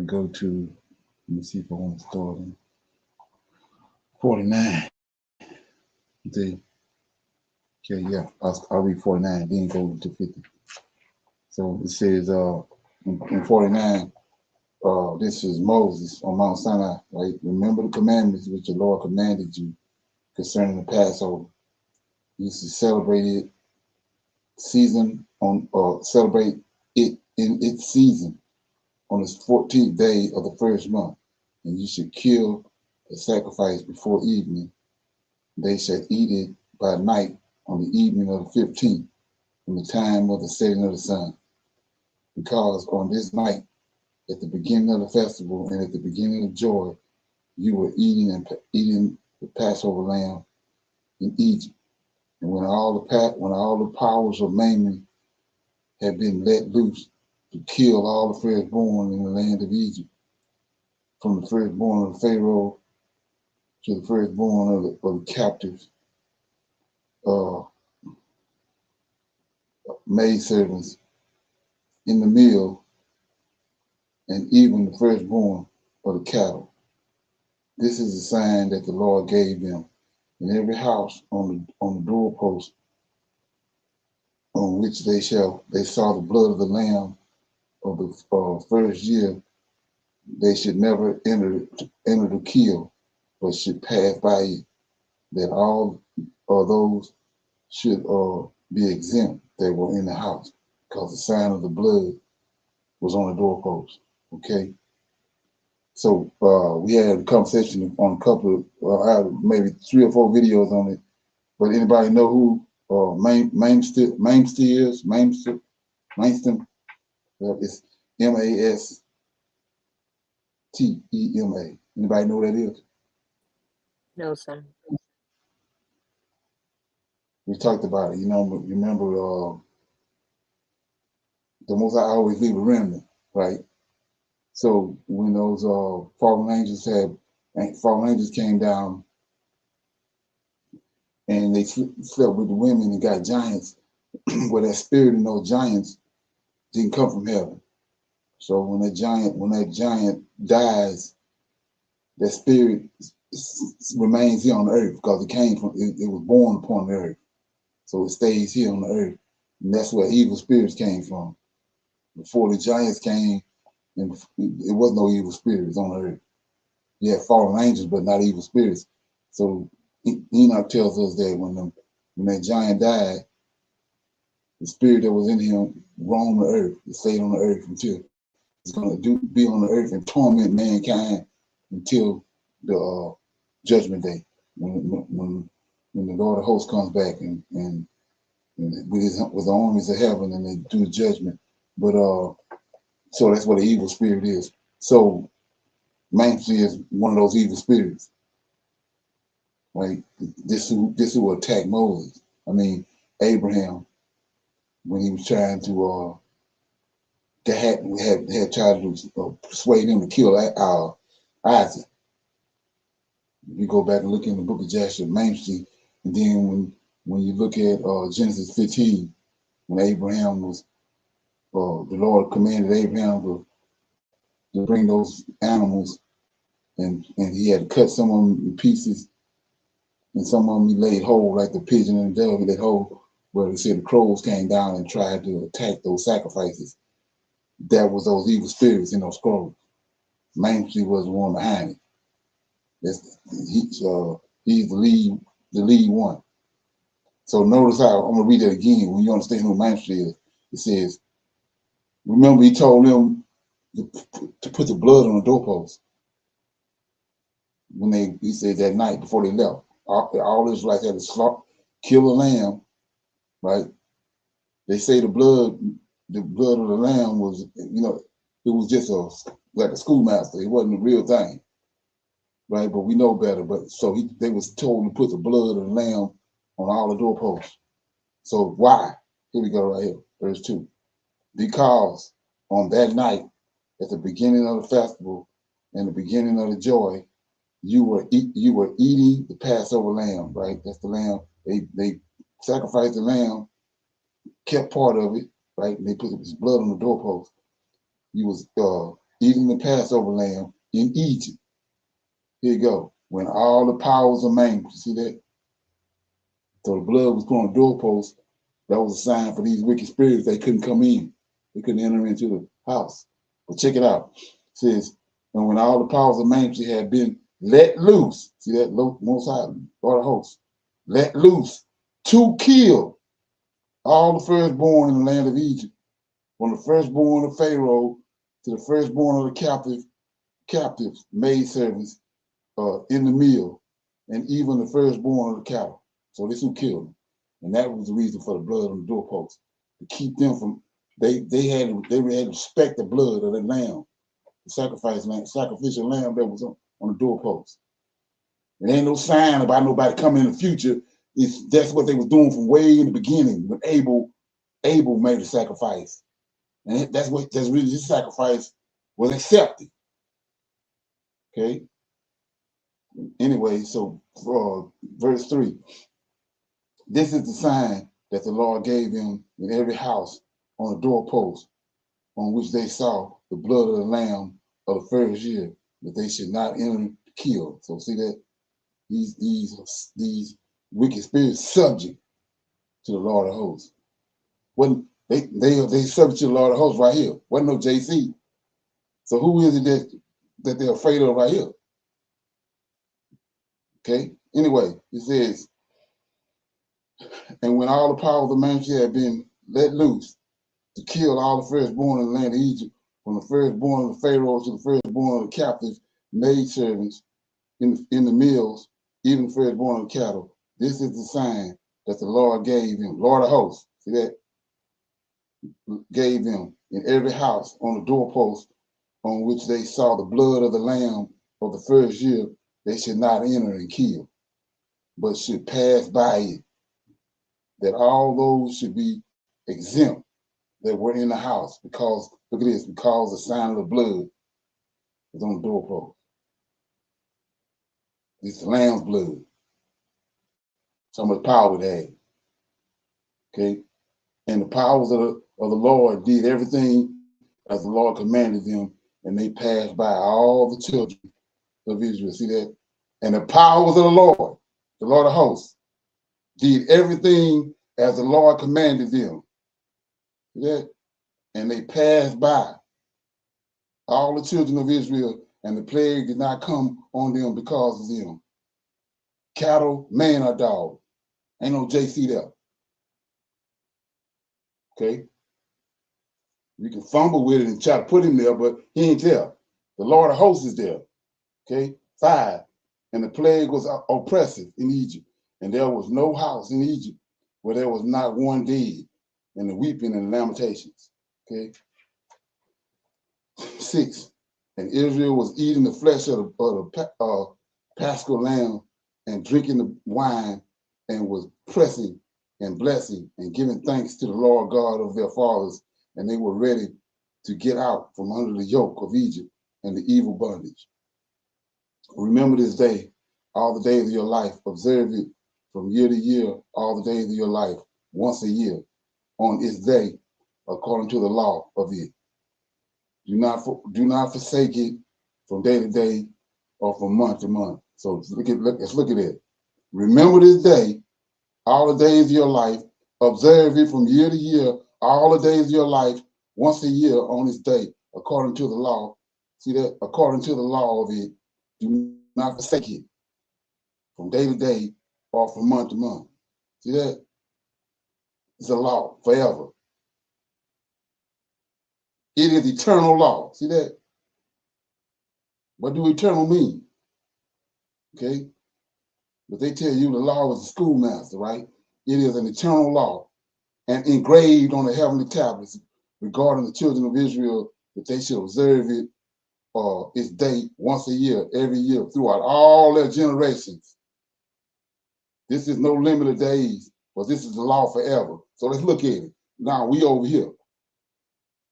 go to, let me see if I want to start in 49. Okay, yeah, I'll read 49, then go to 50. So it says in 49, this is Moses on Mount Sinai, right? Remember the commandments which the Lord commanded you concerning the Passover. You used to celebrate it celebrate it in its season on the 14th day of the first month, and you should kill the sacrifice before evening. They shall eat it by night on the evening of the 15th, from the time of the setting of the sun. Because on this night, at the beginning of the festival and at the beginning of joy, you were eating the Passover lamb in Egypt. And when all the powers of Mammon had been let loose to kill all the firstborn in the land of Egypt, from the firstborn of Pharaoh to the firstborn of the captives, maidservants in the mill, and even the firstborn of the cattle. This is a sign that the Lord gave them. In every house on the doorpost on which they saw the blood of the lamb of the first year, they should never enter to kill, but should pass by it, that all those should be exempt that were in the house, because the sign of the blood was on the doorpost. Okay. So we had a conversation on a couple of, I had maybe 3 or 4 videos on it. But anybody know who Mamster is? Mamster? It's Mastema. Anybody know what that is? No, sir. We talked about it. You remember the Most High always leave a remnant, right? So when those fallen angels came down and they slept with the women and got giants, where that spirit in those giants didn't come from heaven. So when that giant dies, that spirit remains here on the earth, because it was born upon the earth. So it stays here on the earth. And that's where evil spirits came from. Before the giants came, and it was no evil spirits on the earth. You had fallen angels, but not evil spirits. So Enoch tells us that when that giant died, the spirit that was in him roamed the earth. It stayed on the earth until it's going to be on the earth and torment mankind until the judgment day, when the Lord of hosts comes back and with the armies of heaven, and they do the judgment. But so that's what the evil spirit is. So Mancy is one of those evil spirits. Like this who attacked Moses. I mean Abraham, when he was trying to had tried to persuade him to kill Isaac. You go back and look in the book of Joshua, Mancy, and then when you look at Genesis 15, when Abraham was, the Lord commanded Abraham to bring those animals, and he had to cut some of them in pieces, and some of them he laid whole, like the pigeon and the dove, he laid whole, where he said the crows came down and tried to attack those sacrifices. That was those evil spirits in those scrolls. Mancy was the one behind it. He's the lead one. So notice how, I'm gonna read that again when you understand who Master is. It says, remember he told them to put the blood on the doorpost when he said that night before they left. All Israelites had to kill a lamb, right? They say the blood of the lamb was, it was just like a schoolmaster. It wasn't a real thing, right? But we know better. But so they was told to put the blood of the lamb on all the doorposts. So why? Here we go right here, verse 2. Because on that night, at the beginning of the festival and the beginning of the joy, you were eating the Passover lamb, right? That's the lamb. They sacrificed the lamb, kept part of it, right? And they put his blood on the doorpost. You was eating the Passover lamb in Egypt. Here you go. When all the powers of man, you see that? So the blood was put on the doorpost. That was a sign for these wicked spirits. They couldn't come in. They couldn't enter into the house. But check it out. It says, and when all the powers of man had been let loose, see that, Most High, Lord of hosts, let loose to kill all the firstborn in the land of Egypt, from the firstborn of Pharaoh to the firstborn of the captives, maidservants in the mill, and even the firstborn of the cattle. So this who killed them. And that was the reason for the blood on the doorpost, to keep them from, they had to respect the blood of the lamb, the sacrificial lamb that was on the doorpost. It ain't no sign about nobody coming in the future. That's what they was doing from way in the beginning when Abel made the sacrifice. And that's really his sacrifice was accepted. Okay. Anyway, so verse 3. This is the sign that the Lord gave them in every house on the doorpost, on which they saw the blood of the lamb of the first year, that they should not enter to kill. So see that these wicked spirits subject to the Lord of hosts. When they subject to the Lord of hosts right here. Wasn't no JC. So who is it that they're afraid of right here? Okay. Anyway, it says, and when all the power of the man had been let loose to kill all the firstborn in the land of Egypt, from the firstborn of the Pharaoh to the firstborn of the captives, maidservants in the mills, even the firstborn of the cattle. This is the sign that the Lord gave him. Lord of hosts, see that? Gave them in every house on the doorpost on which they saw the blood of the lamb of the first year, they should not enter and kill, but should pass by it, that all those should be exempt that were in the house, because, look at this, because the sign of the blood is on the doorpost. It's the lamb's blood. So much power it had. Okay? And the powers of the Lord did everything as the Lord commanded them, and they passed by all the children of Israel. See that? And the powers of the Lord of hosts, did everything as the Lord commanded them. See that? And they passed by all the children of Israel, and the plague did not come on them because of them. Cattle, man, or dog. Ain't no JC there. Okay? You can fumble with it and try to put him there, but he ain't there. The Lord of hosts is there. Okay? 5. And the plague was oppressive in Egypt, and there was no house in Egypt where there was not one dead, and the weeping and the lamentations. Okay? 6. And Israel was eating the flesh of the paschal lamb and drinking the wine, and was pressing and blessing and giving thanks to the Lord God of their fathers, and they were ready to get out from under the yoke of Egypt and the evil bondage. Remember this day, all the days of your life. Observe it from year to year, all the days of your life, once a year, on its day, according to the law of it. Do not forsake it from day to day or from month to month. So let's look at it. Remember this day, all the days of your life. Observe it from year to year, all the days of your life, once a year on this day, according to the law. See that? According to the law of it. Do not forsake it from day to day or from month to month. See that? It's a law forever. It is eternal law. See that? What do eternal mean? Okay? But they tell you the law is the schoolmaster, right? It is an eternal law and engraved on the heavenly tablets regarding the children of Israel that they should observe it its day once a year, every year, throughout all their generations. This is no limit of days, but this is the law forever. So let's look at it. Now we over here.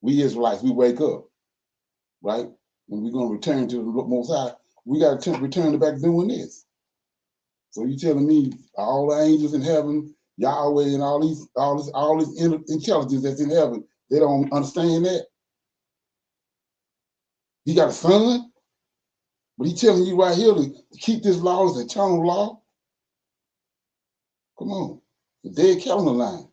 We Israelites, we wake up, right? And we're going to return to the Most High. We got to return back doing this. So you telling me all the angels in heaven, Yahweh, and all this intelligence that's in heaven, they don't understand that? He got a son, but he telling you right here to keep this law as eternal law. Come on, the dead calendar line,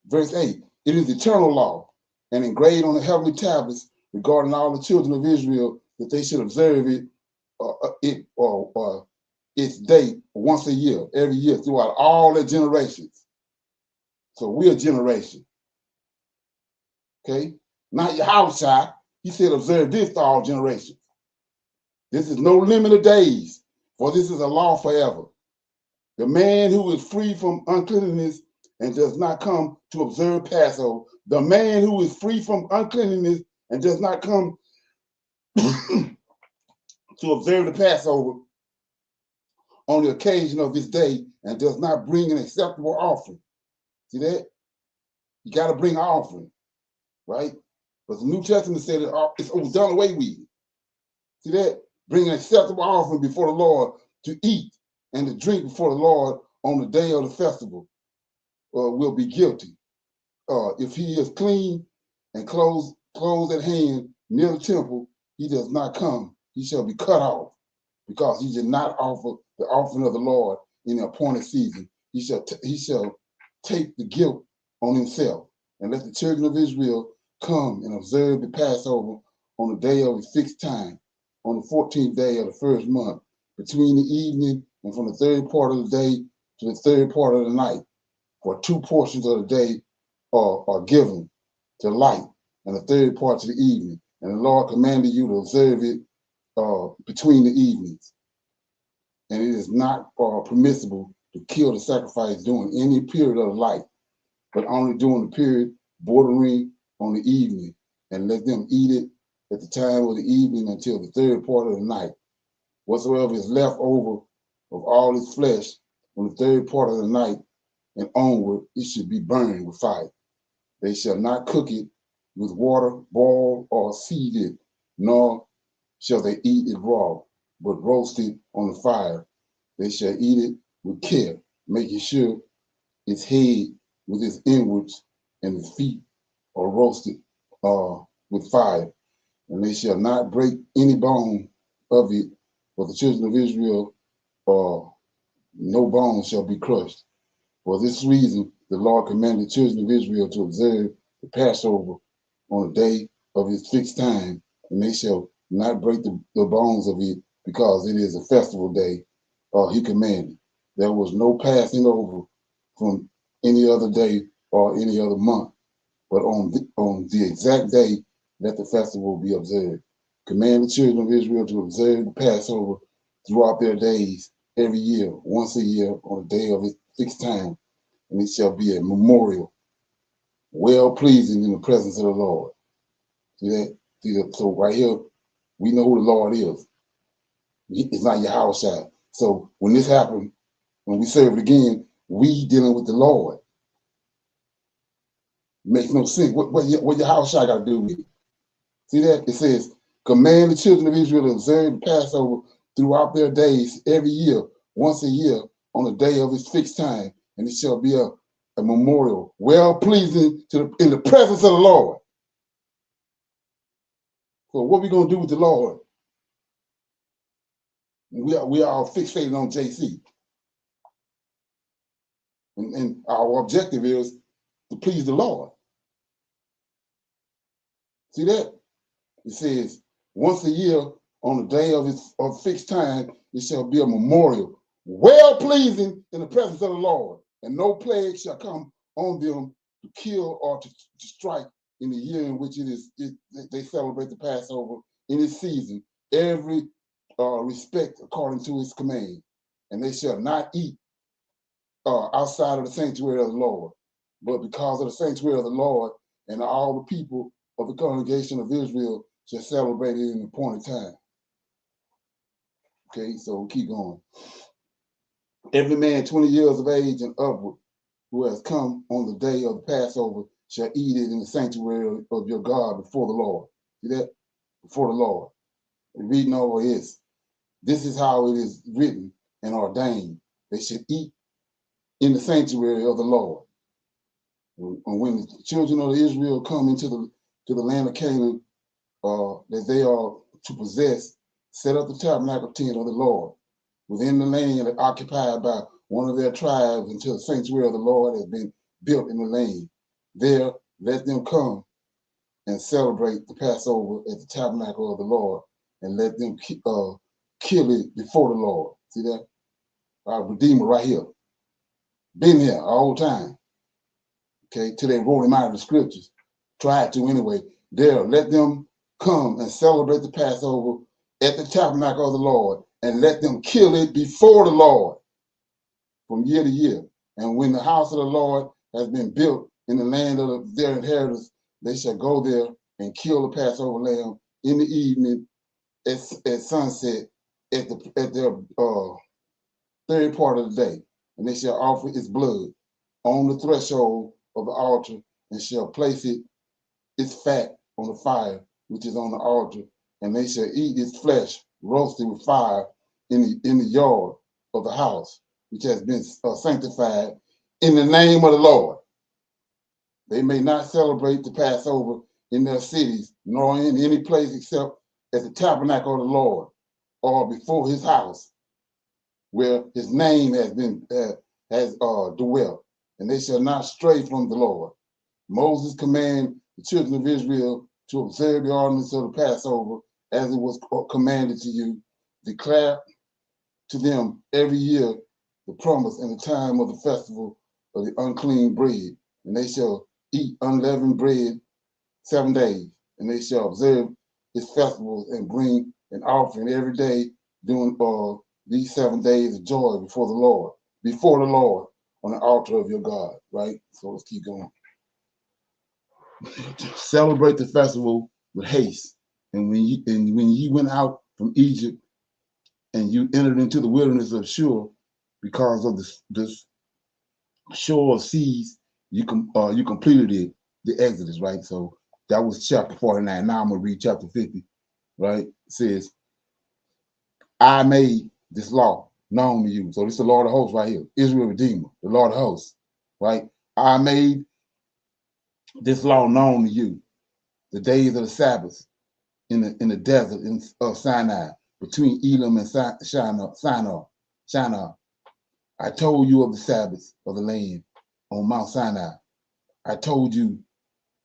verse 8. It is eternal law and engraved on the heavenly tablets regarding all the children of Israel that they should observe its day once a year, every year, throughout all their generations. So we're a generation. Okay? Not your house child. He said, observe this to all generations. This is no limit of days, for this is a law forever. The man who is free from uncleanness and does not come to observe Passover, the man who is free from uncleanness and does not come to observe the Passover on the occasion of this day and does not bring an acceptable offering. See that? You got to bring an offering, right? But the New Testament said it was done away with. See that? Bring an acceptable offering before the Lord to eat and to drink before the Lord on the day of the festival will be guilty. If he is clean and clothes at hand near the temple, he does not come. He shall be cut off because he did not offer the offering of the Lord in the appointed season. He shall take the guilt on himself and let the children of Israel come and observe the Passover on the day of the fixed time, on the 14th day of the first month, between the evening and from the third part of the day to the third part of the night. For 2 portions of the day are given to light, and the third part to the evening. And the Lord commanded you to observe it between the evenings. And it is not permissible to kill the sacrifice during any period of the light, but only during the period bordering on the evening, and let them eat it at the time of the evening until the third part of the night. Whatsoever is left over of all its flesh on the third part of the night and onward, it should be burned with fire. They shall not cook it with water, boil, or seed it, nor shall they eat it raw, but roast it on the fire. They shall eat it with care, making sure its head with its inwards and its feet are roasted with fire. And they shall not break any bone of it, for the children of Israel, no bone shall be crushed. For this reason, the Lord commanded the children of Israel to observe the Passover on the day of its fixed time, and they shall not break the bones of it, because it is a festival day. He commanded. There was no passing over from any other day or any other month, but on the exact day that the festival be observed. Command the children of Israel to observe the Passover throughout their days, every year, once a year, on the day of its fixed time, and it shall be a memorial, well pleasing in the presence of the Lord. See that? So right here, we know who the Lord is. It's not your house child. So when this happened, when we serve it again, we dealing with the Lord. Makes no sense. What your house child got to do with it? See that? It says, command the children of Israel to observe the Passover throughout their days, every year, once a year, on the day of its fixed time, and it shall be a memorial, well pleasing in the presence of the Lord. So what we gonna do with the Lord? We are all fixated on JC, and our objective is to please the Lord. See that? It says once a year On the day of its of fixed time, it shall be a memorial, well pleasing in the presence of the Lord, and no plague shall come on them to kill or to strike in the year in which they celebrate the Passover in its season, every respect according to his command. And they shall not eat outside of the sanctuary of the Lord, but because of the sanctuary of the Lord, and all the people of the congregation of Israel shall celebrate it in the appointed time. Okay, so we'll keep going. Every man 20 years of age and upward who has come on the day of the Passover shall eat it in the sanctuary of your God before the Lord. See that? Before the Lord. And reading over this. This is how it is written and ordained. They should eat in the sanctuary of the Lord. And when the children of Israel come into the land of Canaan, that they are to possess, set up the tabernacle tent of the Lord within the land occupied by one of their tribes until the sanctuary of the Lord has been built in the land. There, let them come and celebrate the Passover at the tabernacle of the Lord, and let them kill it before the Lord. See that? Our Redeemer right here. Been here all the time. Okay, till they wrote him out of the scriptures. Tried to anyway. There, let them come and celebrate the Passover at the tabernacle of the Lord, and let them kill it before the Lord from year to year. And when the house of the Lord has been built in the land of their inheritance, they shall go there and kill the Passover lamb in the evening at sunset at their third part of the day. And they shall offer its blood on the threshold of the altar, and shall place its fat on the fire which is on the altar, and they shall eat its flesh roasted with fire in the yard of the house which has been sanctified in the name of the Lord. They may not celebrate the Passover in their cities, nor in any place except at the tabernacle of the Lord, or before his house, where his name has been dwelt, and they shall not stray from the Lord. Moses commanded the children of Israel to observe the ordinance of the Passover as it was commanded to you. Declare to them every year the promise and the time of the festival of the unclean bread, and they shall eat unleavened bread 7 days, and they shall observe its festivals and bring an offering every day during these 7 days of joy before the Lord on the altar of your God, right? So let's keep going. Celebrate the festival with haste. And when ye went out from Egypt and you entered into the wilderness of Shur, because of this shore of seas, you completed the Exodus, right? So that was chapter 49. Now I'm gonna read chapter 50, right? It says, I made this law known to you. So this is the Lord of hosts right here, Israel Redeemer, the Lord of hosts, right? I made this law known to you, the days of the Sabbath in the desert of Sinai, between Elam and Shinar. I told you of the Sabbath of the land on Mount Sinai. I told you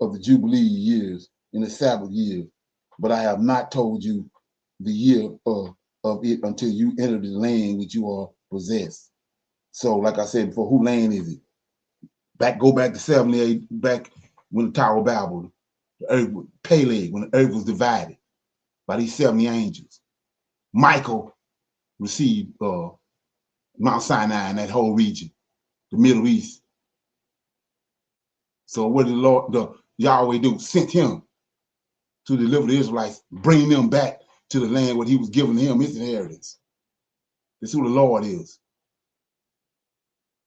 of the Jubilee years in the Sabbath year, but I have not told you the year of it until you enter the land which you are possessed. So, like I said before, who land is it? Go back to 78, back when the Tower of Babel, the earth, Peleg, when the earth was divided by these 70 angels. Michael received Mount Sinai and that whole region, the Middle East. So what did the Yahweh do? Sent him to deliver the Israelites, bring them back to the land where he was giving him his inheritance. This is who the Lord is.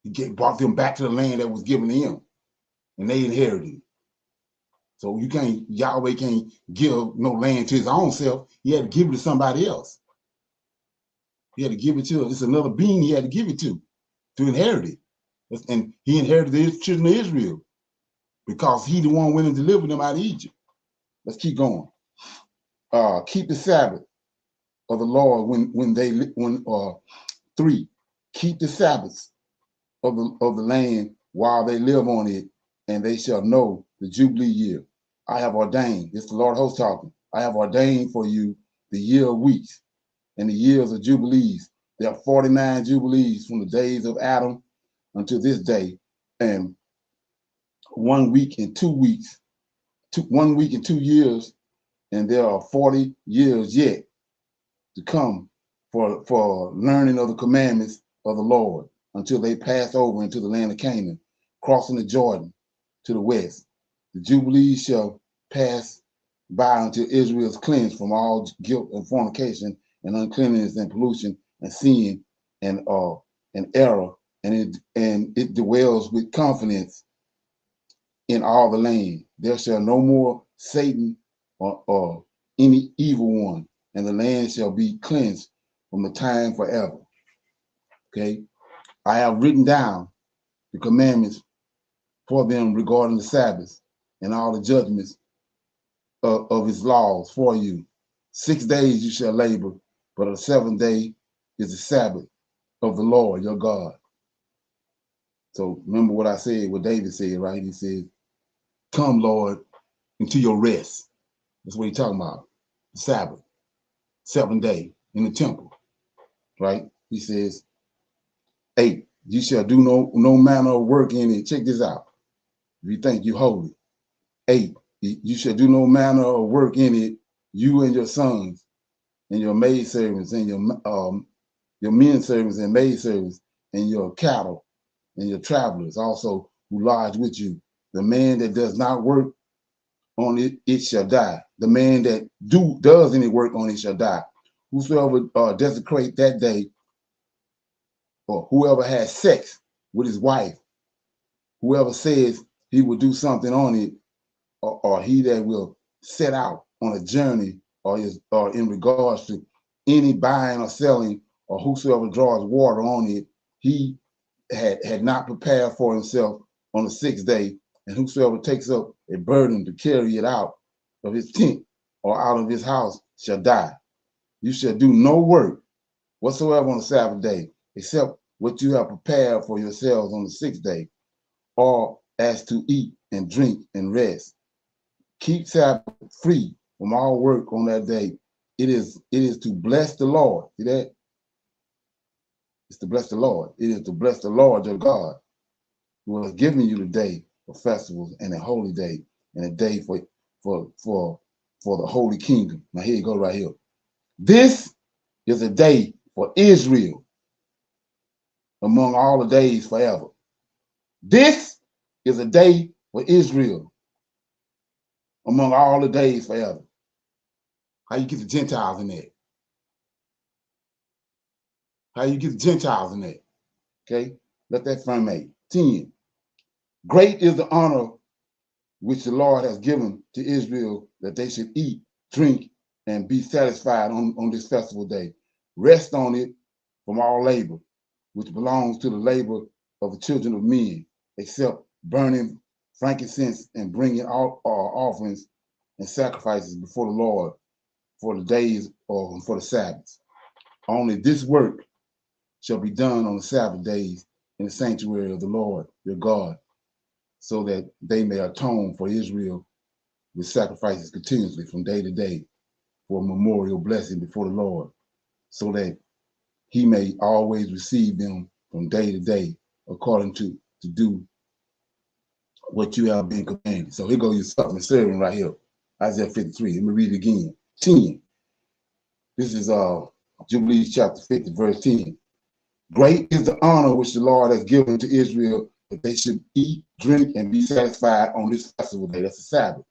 He brought them back to the land that was given to him, and they inherited it. So Yahweh can't give no land to his own self. He had to give it to somebody else. He had to give it to, it's another being he had to give it to inherit it. And he inherited the children of Israel because he the one went and delivered them out of Egypt. Let's keep going. Keep the Sabbath of the Lord 3. Keep the Sabbaths of the land while they live on it, and they shall know the Jubilee year. I have ordained, it's the Lord host talking, I have ordained for you the year of weeks, and the years of jubilees. There are 49 jubilees from the days of Adam until this day, and 1 week and 2 weeks, 1 week and 2 years, and there are 40 years yet to come for learning of the commandments of the Lord until they pass over into the land of Canaan, crossing the Jordan to the west. The Jubilees shall pass by until Israel is cleansed from all guilt and fornication and uncleanness and pollution and sin and error, and it dwells with confidence in all the land. There shall no more Satan or any evil one, and the land shall be cleansed from the time forever. Okay, I have written down the commandments for them regarding the Sabbath and all the judgments of his laws for you. 6 days you shall labor, but the 7th day is the Sabbath of the Lord your God. So remember what I said, what David said, right? He said, come, Lord, into your rest. That's what he's talking about. The Sabbath, 7th day in the temple, right? He says, 8, you shall do no manner of work in it. Check this out. If you think you holy. 8, you shall do no manner of work in it, you and your sons and your maidservants and your men servants and maidservants and your cattle and your travelers also who lodge with you. The man that does not work on it, it shall die. The man that does any work on it shall die. Whosoever desecrate that day, or whoever has sex with his wife, whoever says he will do something on it, or he that will set out on a journey, or in regards to any buying or selling, or whosoever draws water on it, he had not prepared for himself on the 6th day, and whosoever takes up a burden to carry it out of his tent or out of his house shall die. You shall do no work whatsoever on the Sabbath day, except what you have prepared for yourselves on the 6th day, or as to eat and drink and rest. Keep Sabbath free from all work on that day. It is to bless the Lord. See that? It's to bless the Lord. It is to bless the Lord your God, who has given you the day for festivals and a holy day and a day for the holy kingdom. Now here you go right here. This is a day for Israel among all the days forever. This is a day for Israel among all the days forever. How you get the Gentiles in there? How you get the Gentiles in there? Okay, let that frame out. 10. Great is the honor which the Lord has given to Israel, that they should eat, drink, and be satisfied on this festival day. Rest on it from all labor, which belongs to the labor of the children of men, except burning frankincense and bringing offerings and sacrifices before the Lord for the days or for the Sabbaths. Only this work shall be done on the Sabbath days in the sanctuary of the Lord your God, so that they may atone for Israel with sacrifices continuously from day to day for a memorial blessing before the Lord, so that he may always receive them from day to day according to do what you have been commanded. So here goes your suffering servant right here, Isaiah 53. Let me read it again. 10. This is Jubilees chapter 50, verse 10. Great is the honor which the Lord has given to Israel, that they should eat, drink, and be satisfied on this festival day. That's the Sabbath.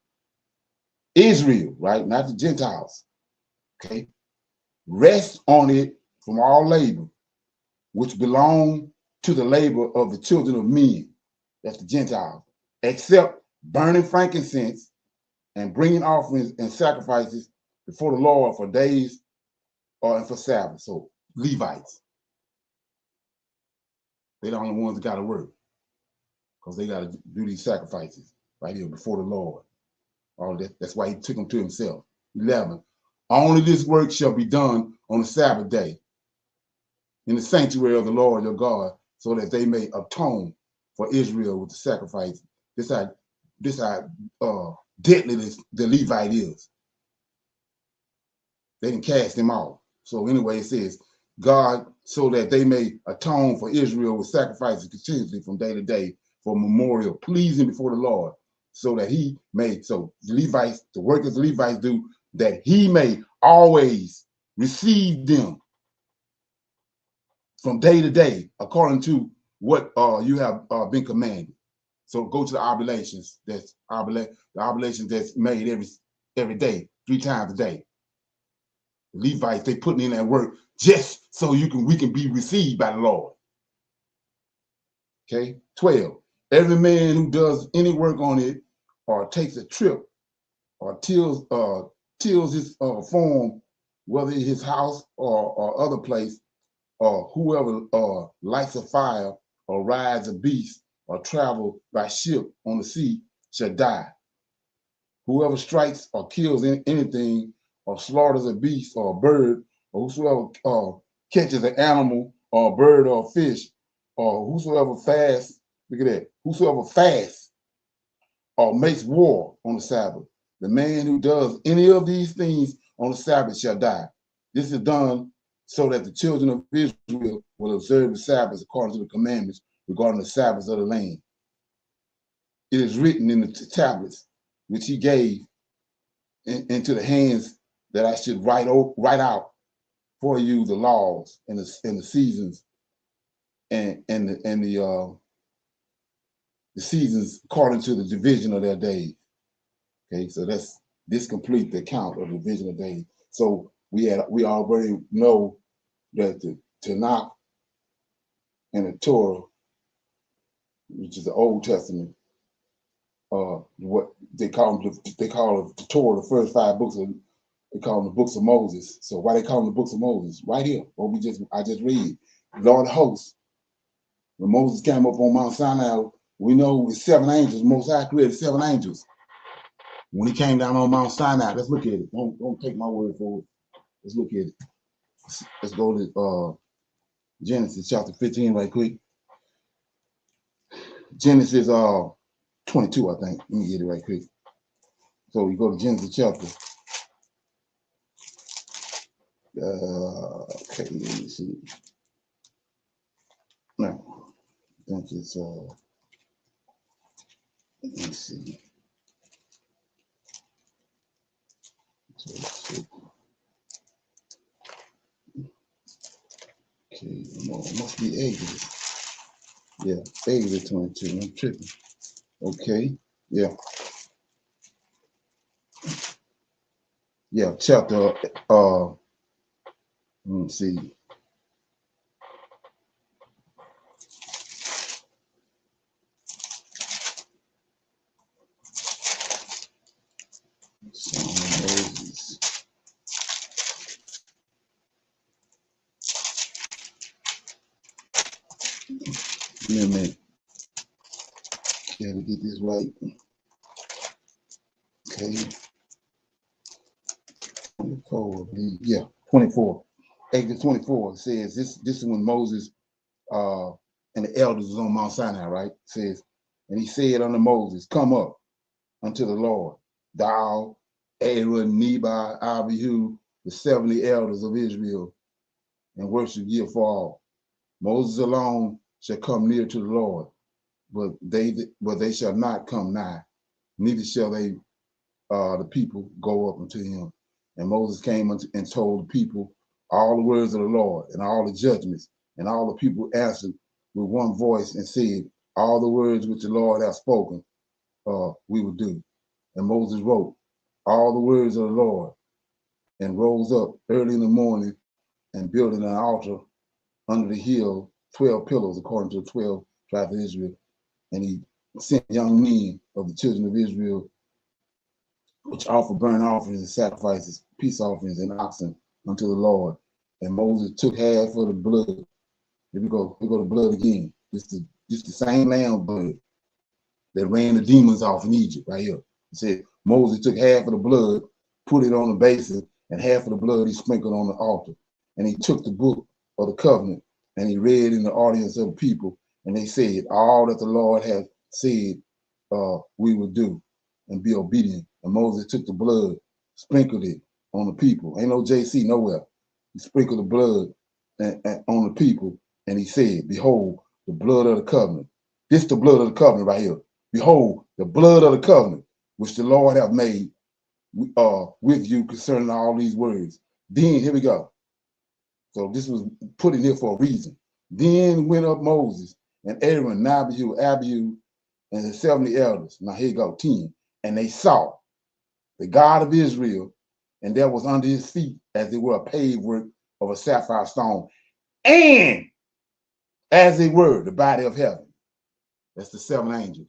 Israel, right? Not the Gentiles. Okay. Rest on it from all labor, which belong to the labor of the children of men. That's the Gentiles. Except burning frankincense and bringing offerings and sacrifices before the Lord for days and for Sabbath. So Levites, they're the only ones that got to work, because they got to do these sacrifices right here before the Lord. All that. That's why he took them to himself. 11. Only this work shall be done on the Sabbath day in the sanctuary of the Lord your God, so that they may atone for Israel with the sacrifice. This how, deadly the Levite is. They didn't cast him off. So anyway, it says, God, so that they may atone for Israel with sacrifices continuously from day to day for memorial, pleasing before the Lord, so that he may, so the Levites, the workers the Levites do, that he may always receive them from day to day, according to what you have been commanded. So go to the oblations, the oblations that's made every day, 3 times a day. The Levites, they putting in that work just so we can be received by the Lord. Okay, 12. Every man who does any work on it or takes a trip or tills his farm, whether it's his house or other place, or whoever lights a fire or rides a beast or travel by ship on the sea shall die. Whoever strikes or kills anything or slaughters a beast or a bird, or whosoever catches an animal or a bird or a fish, or whosoever fasts, look at that, whosoever fasts or makes war on the Sabbath, the man who does any of these things on the Sabbath shall die. This is done so that the children of Israel will observe the Sabbath according to the commandments regarding the Sabbaths of the land. It is written in the tablets which he gave into the hands that I should write out for you the laws and the seasons and the seasons according to the division of their days. Okay, so this complete the account of the division of days. So we already know that the Tanakh and the Torah, which is the Old Testament, what they call the Torah, the first 5 books they call them the books of Moses. So why they call them the books of Moses? Right here, what I just read. Lord of hosts, when Moses came up on Mount Sinai, we know it's 7 angels. Most High created 7 angels. When he came down on Mount Sinai, let's look at it. Don't take my word for it. Let's look at it. Let's go to Genesis chapter 15 right quick. Genesis 22, I think. Let me get it right quick. So we go to Genesis chapter. Okay, let me see. No, I think it's let me see. Okay, no, it must be Exodus. Yeah, Exodus 22. I'm tripping. Okay, yeah. Yeah, chapter let me see. Moses. Give me a minute. Gotta get this right. Okay. 24, yeah, 24. Exodus 24 says this is when Moses and the elders was on Mount Sinai, right? It says, and he said unto Moses, come up unto the Lord, thou, Aaron, Nebai, Abihu, the 70 elders of Israel, and worship ye for all. Moses alone shall come near to the Lord, but they shall not come nigh, neither shall they the people go up unto him. And Moses came and told the people all the words of the Lord and all the judgments, and all the people answered with one voice and said, all the words which the Lord hath spoken, we will do. And Moses wrote all the words of the Lord and rose up early in the morning and built an altar under the hill, 12 pillars according to the 12 tribes of Israel. And he sent young men of the children of Israel, which offer burnt offerings and sacrifices, peace offerings and oxen unto the Lord. And Moses took half of the blood. Here we go to blood again. This the same lamb blood that ran the demons off in Egypt right here. It said Moses took half of the blood, put it on the basin, and half of the blood he sprinkled on the altar. And he took the book of the covenant and he read in the audience of the people, and they said, all that the Lord hath said we will do and be obedient. And Moses took the blood, sprinkled it on the people. Ain't no JC nowhere. He sprinkled the blood on the people, and he said, behold, the blood of the covenant. This the blood of the covenant right here. Behold, the blood of the covenant, which the Lord have made with you concerning all these words. Then, here we go. So this was put in here for a reason. Then went up Moses and Aaron, Abihu, and the 70 elders. Now here you go, 10. And they saw the God of Israel, and there was under his feet, as it were, a paved work of a sapphire stone, and as it were, the body of heaven. That's the 7 angels.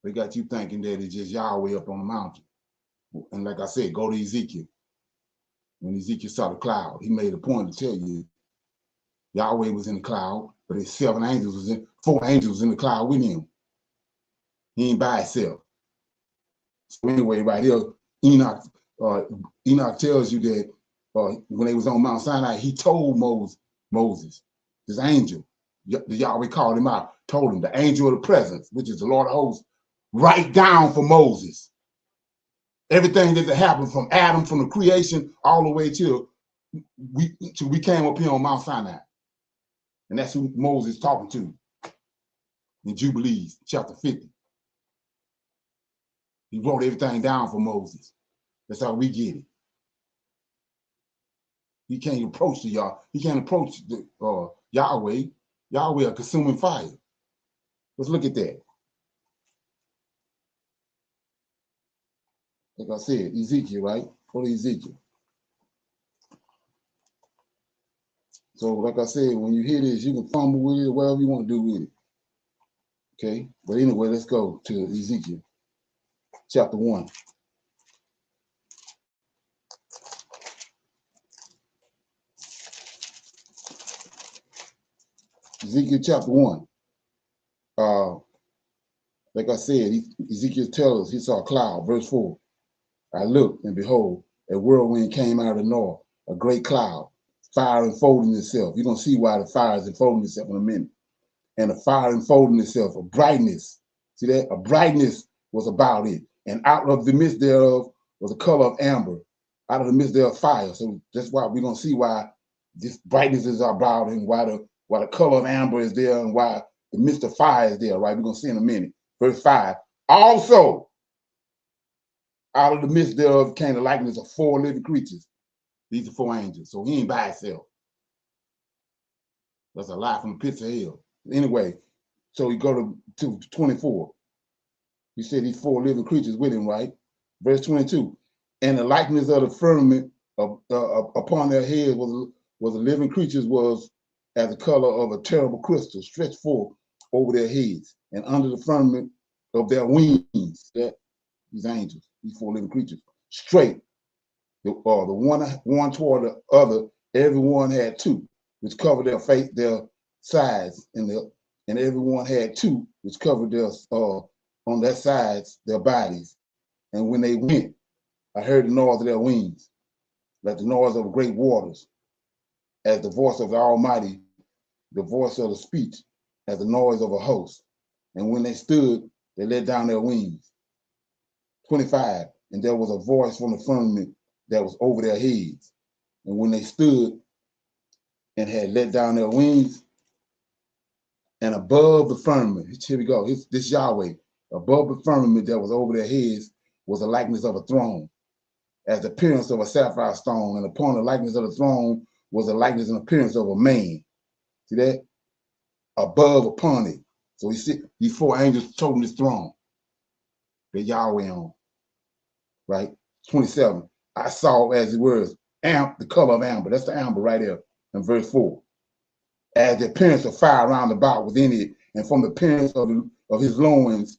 They got you thinking that it's just Yahweh up on the mountain. And like I said, go to Ezekiel. When Ezekiel saw the cloud, he made a point to tell you Yahweh was in the cloud, but his 4 angels was in the cloud with him. He ain't by himself. So anyway, right here, Enoch tells you that when they was on Mount Sinai, he told Moses, this angel, the Yahweh called him out, told him, the angel of the presence, which is the Lord of hosts, write down for Moses everything that happened from Adam, from the creation, all the way till we came up here on Mount Sinai. And that's who Moses is talking to in Jubilees, chapter 50. He wrote everything down for Moses. That's how we get it. He can't approach He can't approach Yahweh. Yahweh a consuming fire. Let's look at that. Like I said, Ezekiel, right? Go to Ezekiel. So, like I said, when you hear this, you can fumble with it or whatever you want to do with it. Okay? But anyway, let's go to Ezekiel, chapter 1. Ezekiel chapter 1. Like I said, Ezekiel tells us he saw a cloud, verse 4. I looked, and behold, a whirlwind came out of the north, a great cloud, fire enfolding itself. You're going to see why the fire is enfolding itself in a minute. And the fire enfolding itself, a brightness. See that? A brightness was about it. And out of the midst thereof was the color of amber. Out of the midst thereof fire. So that's why we're going to see why this brightness is about and why the color of amber is there and why the midst of fire is there, right? We're going to see in a minute. Verse 5. Also, out of the midst thereof came the likeness of 4 living creatures. These are 4 angels. So he ain't by himself. That's a lie from the pits of hell. Anyway, so we go to 24. He said these 4 living creatures with him, right? Verse 22. And the likeness of the firmament upon their heads was the living creatures was as the color of a terrible crystal stretched forth over their heads and under the firmament of their wings. These angels, these 4 living creatures, straight. The one toward the other, everyone had 2, which covered their face, their sides, and everyone had 2, which covered their on their sides, their bodies. And when they went, I heard the noise of their wings, like the noise of great waters, as the voice of the Almighty, the voice of the speech, as the noise of a host. And when they stood, they let down their wings. 25, and there was a voice from the firmament that was over their heads. And when they stood and had let down their wings, and above the firmament, here we go, this Yahweh, above the firmament that was over their heads was a likeness of a throne, as the appearance of a sapphire stone, and upon the likeness of the throne was a likeness and appearance of a man. See that? Above upon it. So he said these 4 angels told him this throne that Yahweh on. Right? 27. I saw as it was the color of amber. That's the amber right there in verse 4. As the appearance of fire round about within it, and from the appearance of his loins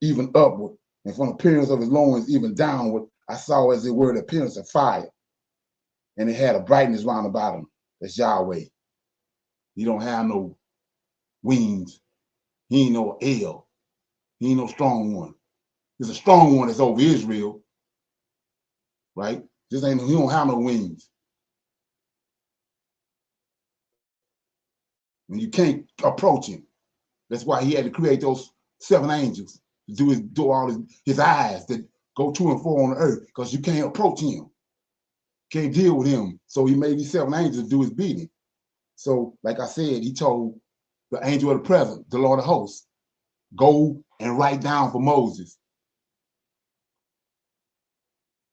even upward, and from the appearance of his loins even downward, I saw as it were the appearance of fire. And it had a brightness round about him. That's Yahweh. He don't have no wings. He ain't no El. He ain't no strong one. There's a strong one that's over Israel, right? He don't have no wings. And you can't approach him. That's why he had to create those 7 angels to do all his eyes, that go to and fro on the earth, because you can't approach him, can't deal with him. So he made these 7 angels do his bidding. So, like I said, he told the angel of the present, the Lord of hosts, go and write down for Moses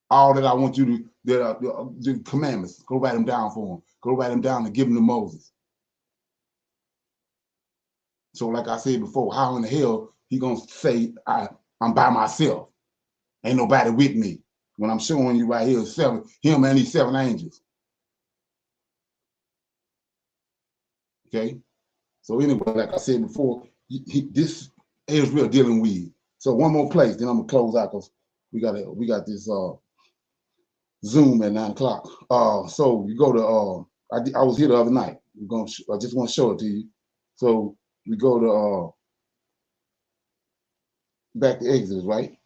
all that I want you to, the commandments. Go write them down for him. Go write them down and give them to Moses. So, like I said before, how in the hell he gonna say I'm by myself? Ain't nobody with me. When I'm showing you right here, him and these 7 angels. Okay. So anyway, like I said before, this Israel dealing with. So one more place, then I'm gonna close out because we got this Zoom at 9 o'clock. So you go to I was here the other night. I just want to show it to you. So we go to back to Exodus, right?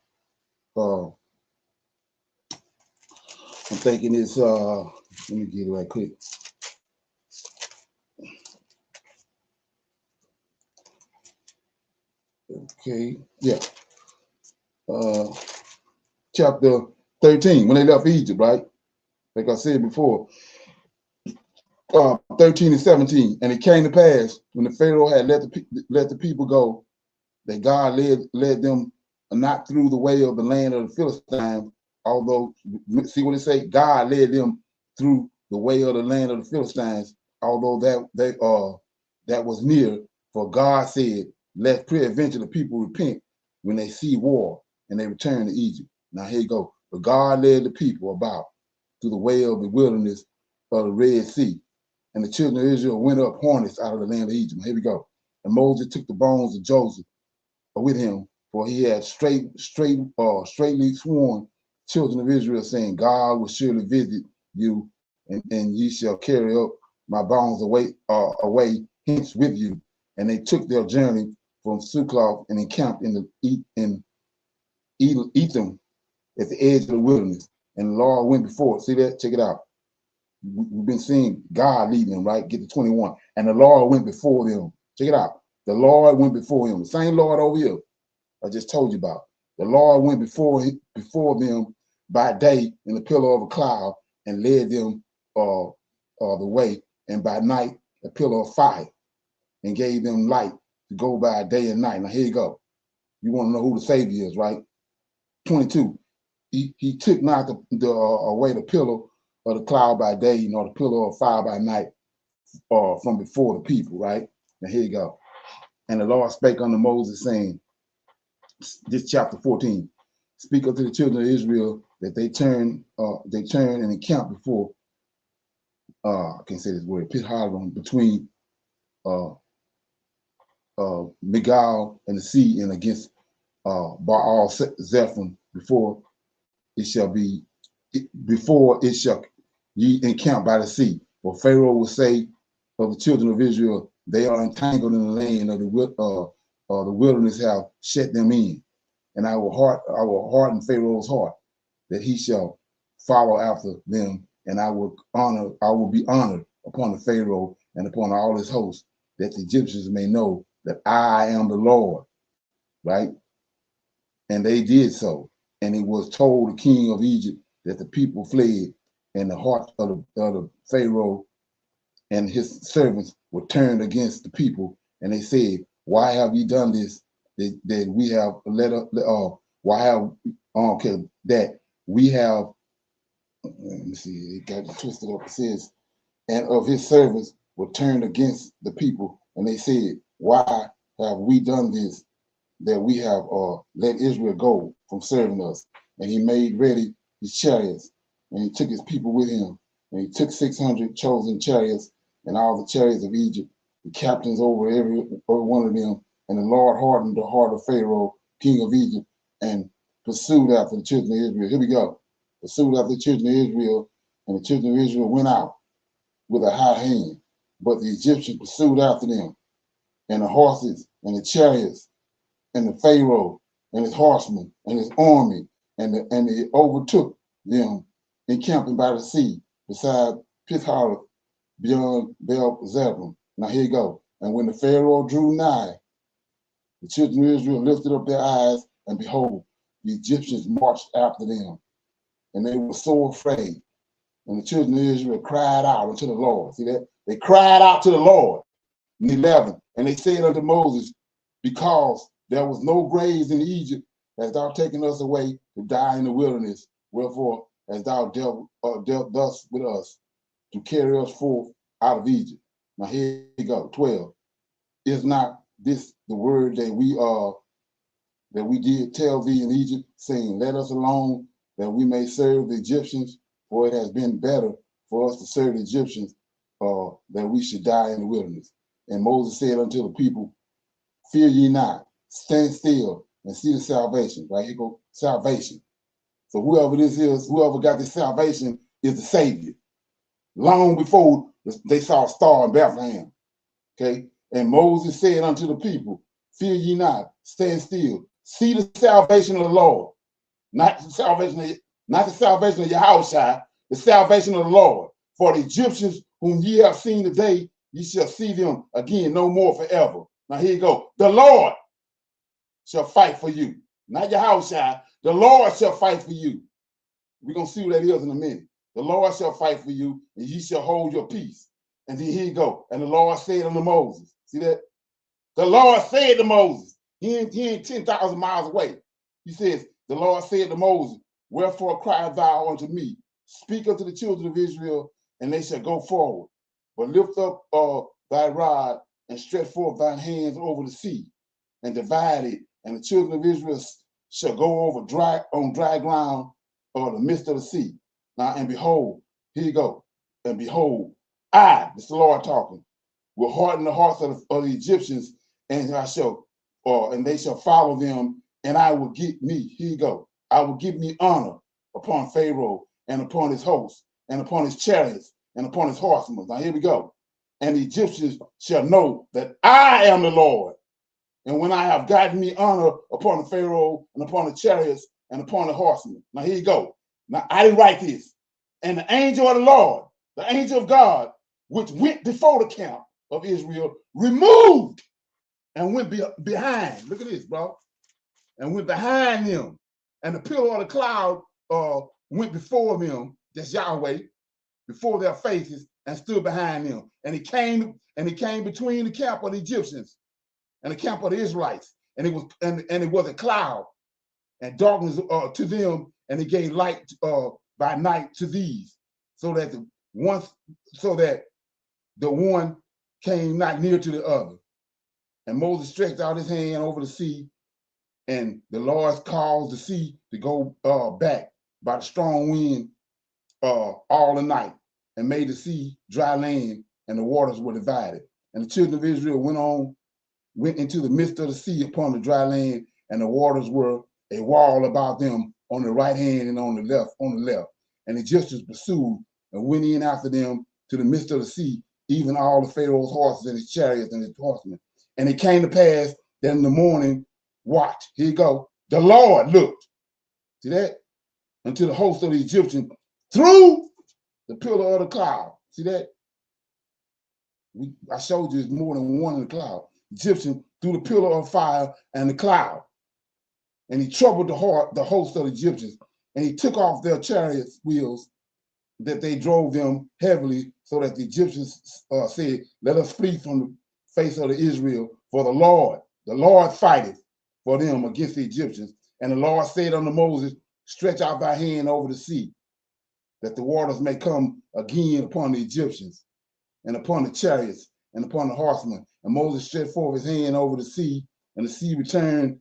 I'm thinking it's let me get it right quick. Okay, yeah. Chapter 13, when they left Egypt, right? Like I said before, 13 and 17. And it came to pass when the Pharaoh had let the people go, that God led them not through the way of the land of the Philistines, although, see what it say? God led them through the way of the land of the Philistines, although that was near. For God said, let peradventure the people repent when they see war and they return to Egypt. Now here you go. But God led the people about through the way of the wilderness of the Red Sea. And the children of Israel went up hornets out of the land of Egypt. Here we go. And Moses took the bones of Joseph with him, for he had straightly sworn children of Israel, saying, God will surely visit you, and ye shall carry up my bones away hence with you. And they took their journey from Succoth and encamped in Etham at the edge of the wilderness. And the Lord went before. See that? Check it out. We've been seeing God leading them, right? Get to 21. And the Lord went before them. Check it out. The Lord went before him. The same Lord over here I just told you about. The Lord went before them by day in the pillar of a cloud and led them the way, and by night a pillar of fire, and gave them light to go by day and night. Now here you go. You want to know who the Savior is, right? 22. He took not away the pillar of the cloud by day, nor the pillar of fire by night, from before the people, right? Now here you go. And the Lord spake unto Moses, saying, this chapter 14, speak unto the children of Israel that they turn and encamp before, I can't say this word, Pit Haron, between Migal and the sea, and against Baal Zephon, before it shall ye encamp by the sea. For Pharaoh will say of the children of Israel, they are entangled in the land of the wilderness have shut them in. And I will harden Pharaoh's heart, that he shall follow after them, and I will be honored upon the Pharaoh and upon all his hosts, that the Egyptians may know that I am the Lord, right? And they did so. And it was told the king of Egypt that the people fled, and the heart of the Pharaoh and his servants were turned against the people, and they said, why have you done this? That we have why have that we have, let me see, it got twisted up. It says, and of his servants were turned against the people, and they said, why have we done this, that we have let Israel go from serving us? And he made ready his chariots, and he took his people with him, and he took 600 chosen chariots, and all the chariots of Egypt, the captains over every one of them. And the Lord hardened the heart of Pharaoh, king of Egypt, and pursued after the children of Israel. Here we go. Pursued after the children of Israel, and the children of Israel went out with a high hand. But the Egyptians pursued after them, and the horses, and the chariots, and the Pharaoh, and his horsemen, and his army, and they overtook them, encamping by the sea, beside Pithahar, beyond Baal-zebulun. Now here you go. And when the Pharaoh drew nigh, the children of Israel lifted up their eyes, and behold, the Egyptians marched after them, and they were so afraid. And the children of Israel cried out unto the Lord. See that? They cried out to the Lord. In 11, and they said unto Moses, because there was no graves in Egypt, hast thou taken us away to die in the wilderness. Wherefore hast thou dealt thus with us to carry us forth out of Egypt. Now here you go. 12. Is not this the word that we did tell thee in Egypt, saying, let us alone, that we may serve the Egyptians, for it has been better for us to serve the Egyptians, that we should die in the wilderness. And Moses said unto the people, fear ye not, stand still and see the salvation. Right here go salvation. So whoever this is, whoever got this salvation is the Savior. Long before they saw a star in Bethlehem. Okay. And Moses said unto the people, fear ye not, stand still, see the salvation of the Lord. Not the salvation of your house, the salvation of the Lord. For the Egyptians whom ye have seen today, ye shall see them again no more forever. Now here you go. The Lord shall fight for you. Not your house, the Lord shall fight for you. We're going to see what that is in a minute. The Lord shall fight for you, and ye shall hold your peace. And then here you go. And the Lord said unto Moses, see that? The Lord said to Moses, he ain't 10,000 miles away. He says, the Lord said to Moses, wherefore cry thou unto me? Speak unto the children of Israel, and they shall go forward. But lift up thy rod and stretch forth thine hands over the sea, and divide it, and the children of Israel shall go over on dry ground or the midst of the sea. Now, and behold, here you go. And behold, this is the Lord talking, will harden the hearts of the Egyptians, and and they shall follow them, and I will give me, here you go, I will give me honor upon Pharaoh and upon his hosts and upon his chariots and upon his horsemen. Now here we go. And the Egyptians shall know that I am the Lord. And when I have gotten me honor upon the Pharaoh and upon the chariots and upon the horsemen. Now here you go. Now I didn't write this. And the angel of the Lord, the angel of God, which went before the camp of Israel, removed and went behind. Look at this, bro. And went behind them. And the pillar of the cloud went before them, that's Yahweh, before their faces, and stood behind them. And he came between the camp of the Egyptians and the camp of the Israelites. And it was a cloud and darkness to them, and it gave light by night to these, so that the one came not near to the other. And Moses stretched out his hand over the sea, and the Lord caused the sea to go back by the strong wind all the night, and made the sea dry land, and the waters were divided. And the children of Israel went into the midst of the sea upon the dry land, and the waters were a wall about them on the right hand and on the left. And the Egyptians pursued and went in after them to the midst of the sea, even all the Pharaoh's horses and his chariots and his horsemen. And it came to pass that in the morning watch, here you go, the Lord looked, see that, unto the host of the Egyptians through the pillar of the cloud. See that? I showed you it's more than one in the cloud. Egyptian through the pillar of fire and the cloud. And he troubled the host of the Egyptians, and he took off their chariot wheels, that they drove them heavily, so that the Egyptians said, let us flee from the face of the Israel, for the Lord fighteth for them against the Egyptians. And the Lord said unto Moses, stretch out thy hand over the sea, that the waters may come again upon the Egyptians, and upon the chariots, and upon the horsemen. And Moses stretched forth his hand over the sea, and the sea returned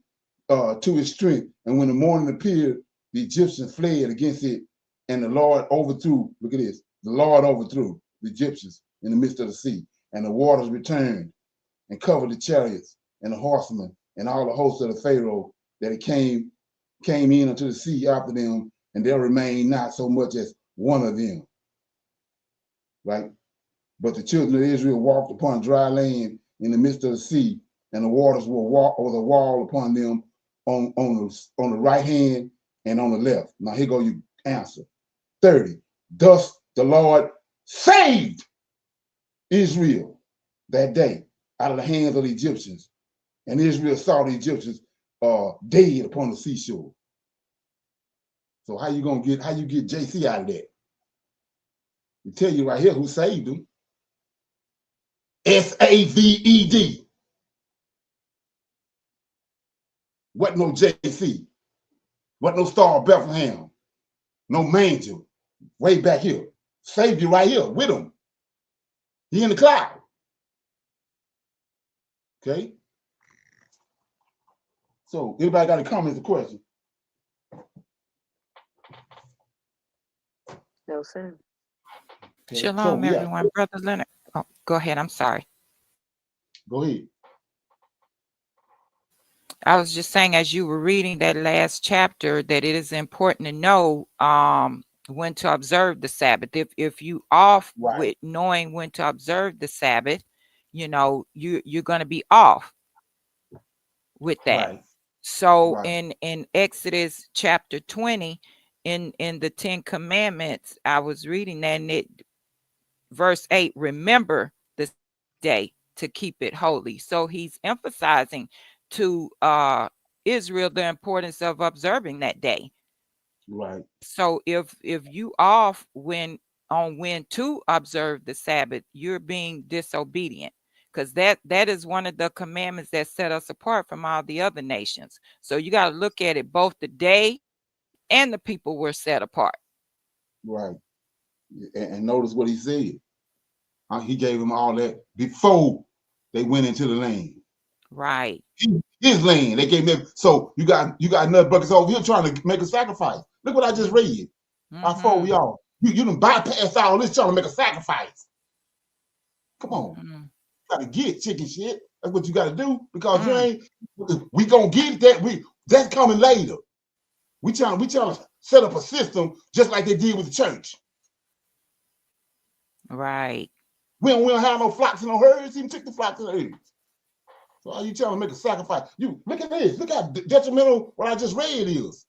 to its strength. And when the morning appeared, the Egyptians fled against it, and the Lord overthrew, look at this, the Lord overthrew the Egyptians in the midst of the sea. And the waters returned and covered the chariots and the horsemen and all the hosts of the Pharaoh, that it came in unto the sea after them, and there remained not so much as one of them. Right? But the children of Israel walked upon dry land in the midst of the sea, and the waters was a wall upon them on the right hand and on the left. Now here go your answer. 30. Thus the Lord saved Israel that day out of the hands of the Egyptians, and Israel saw the Egyptians dead upon the seashore. So how you get JC out of that? We tell you right here who saved him. SAVED. What no JC? What no Star of Bethlehem? No manger. Way back here. Saved you right here with him. He in the cloud. Okay. So anybody got any comments or questions? No, sir. Okay. Shalom, So, everyone. Brother Leonard. Oh, go ahead. I'm sorry. Go ahead. I was just saying, as you were reading that last chapter, that it is important to know when to observe the Sabbath. If you off with knowing when to observe the Sabbath, you know, you're going to be off with that. Right. So in Exodus chapter 20, in the 10 Commandments, I was reading that, and verse 8, remember this day to keep it holy. So he's emphasizing to Israel the importance of observing that day. Right. So if you off when to observe the Sabbath, you're being disobedient, because that is one of the commandments that set us apart from all the other nations. So you got to look at it, both the day and the people were set apart. Right. And notice what he said. He gave them all that before they went into the land. Right. His land. They gave them. So you got another buckets over here trying to make a sacrifice. Look what I just read. How far we are. You done bypass all this trying to make a sacrifice. Come on. You gotta get chicken shit. That's what you gotta do, because you ain't, we gonna get that. That's coming later. We trying to set up a system just like they did with the church. Right. We don't have no flocks and no herds. Even took the flocks and the herds. So are you trying to make a sacrifice? You look at this. Look how detrimental what I just read is.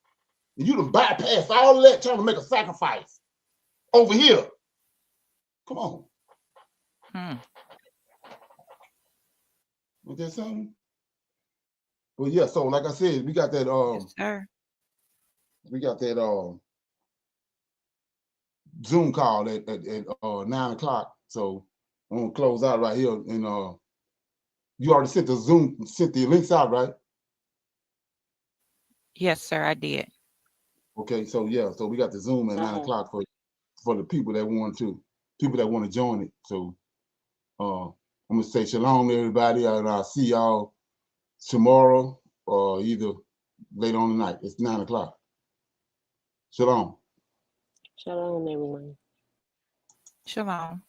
And you done bypass all of that trying to make a sacrifice over here. Come on. Was that something? Well, yeah. So like I said, we got that. Yes, sir. We got that Zoom call at 9 o'clock. So I'm gonna close out right here. And you already sent the links out, right? Yes, sir, I did. Okay, so yeah, so we got the Zoom at 9 o'clock for the people that want to join it. So I'm gonna say shalom to everybody, and I'll see y'all tomorrow or either later on tonight. It's 9 o'clock. Shalom. Shalom, everyone. Shalom.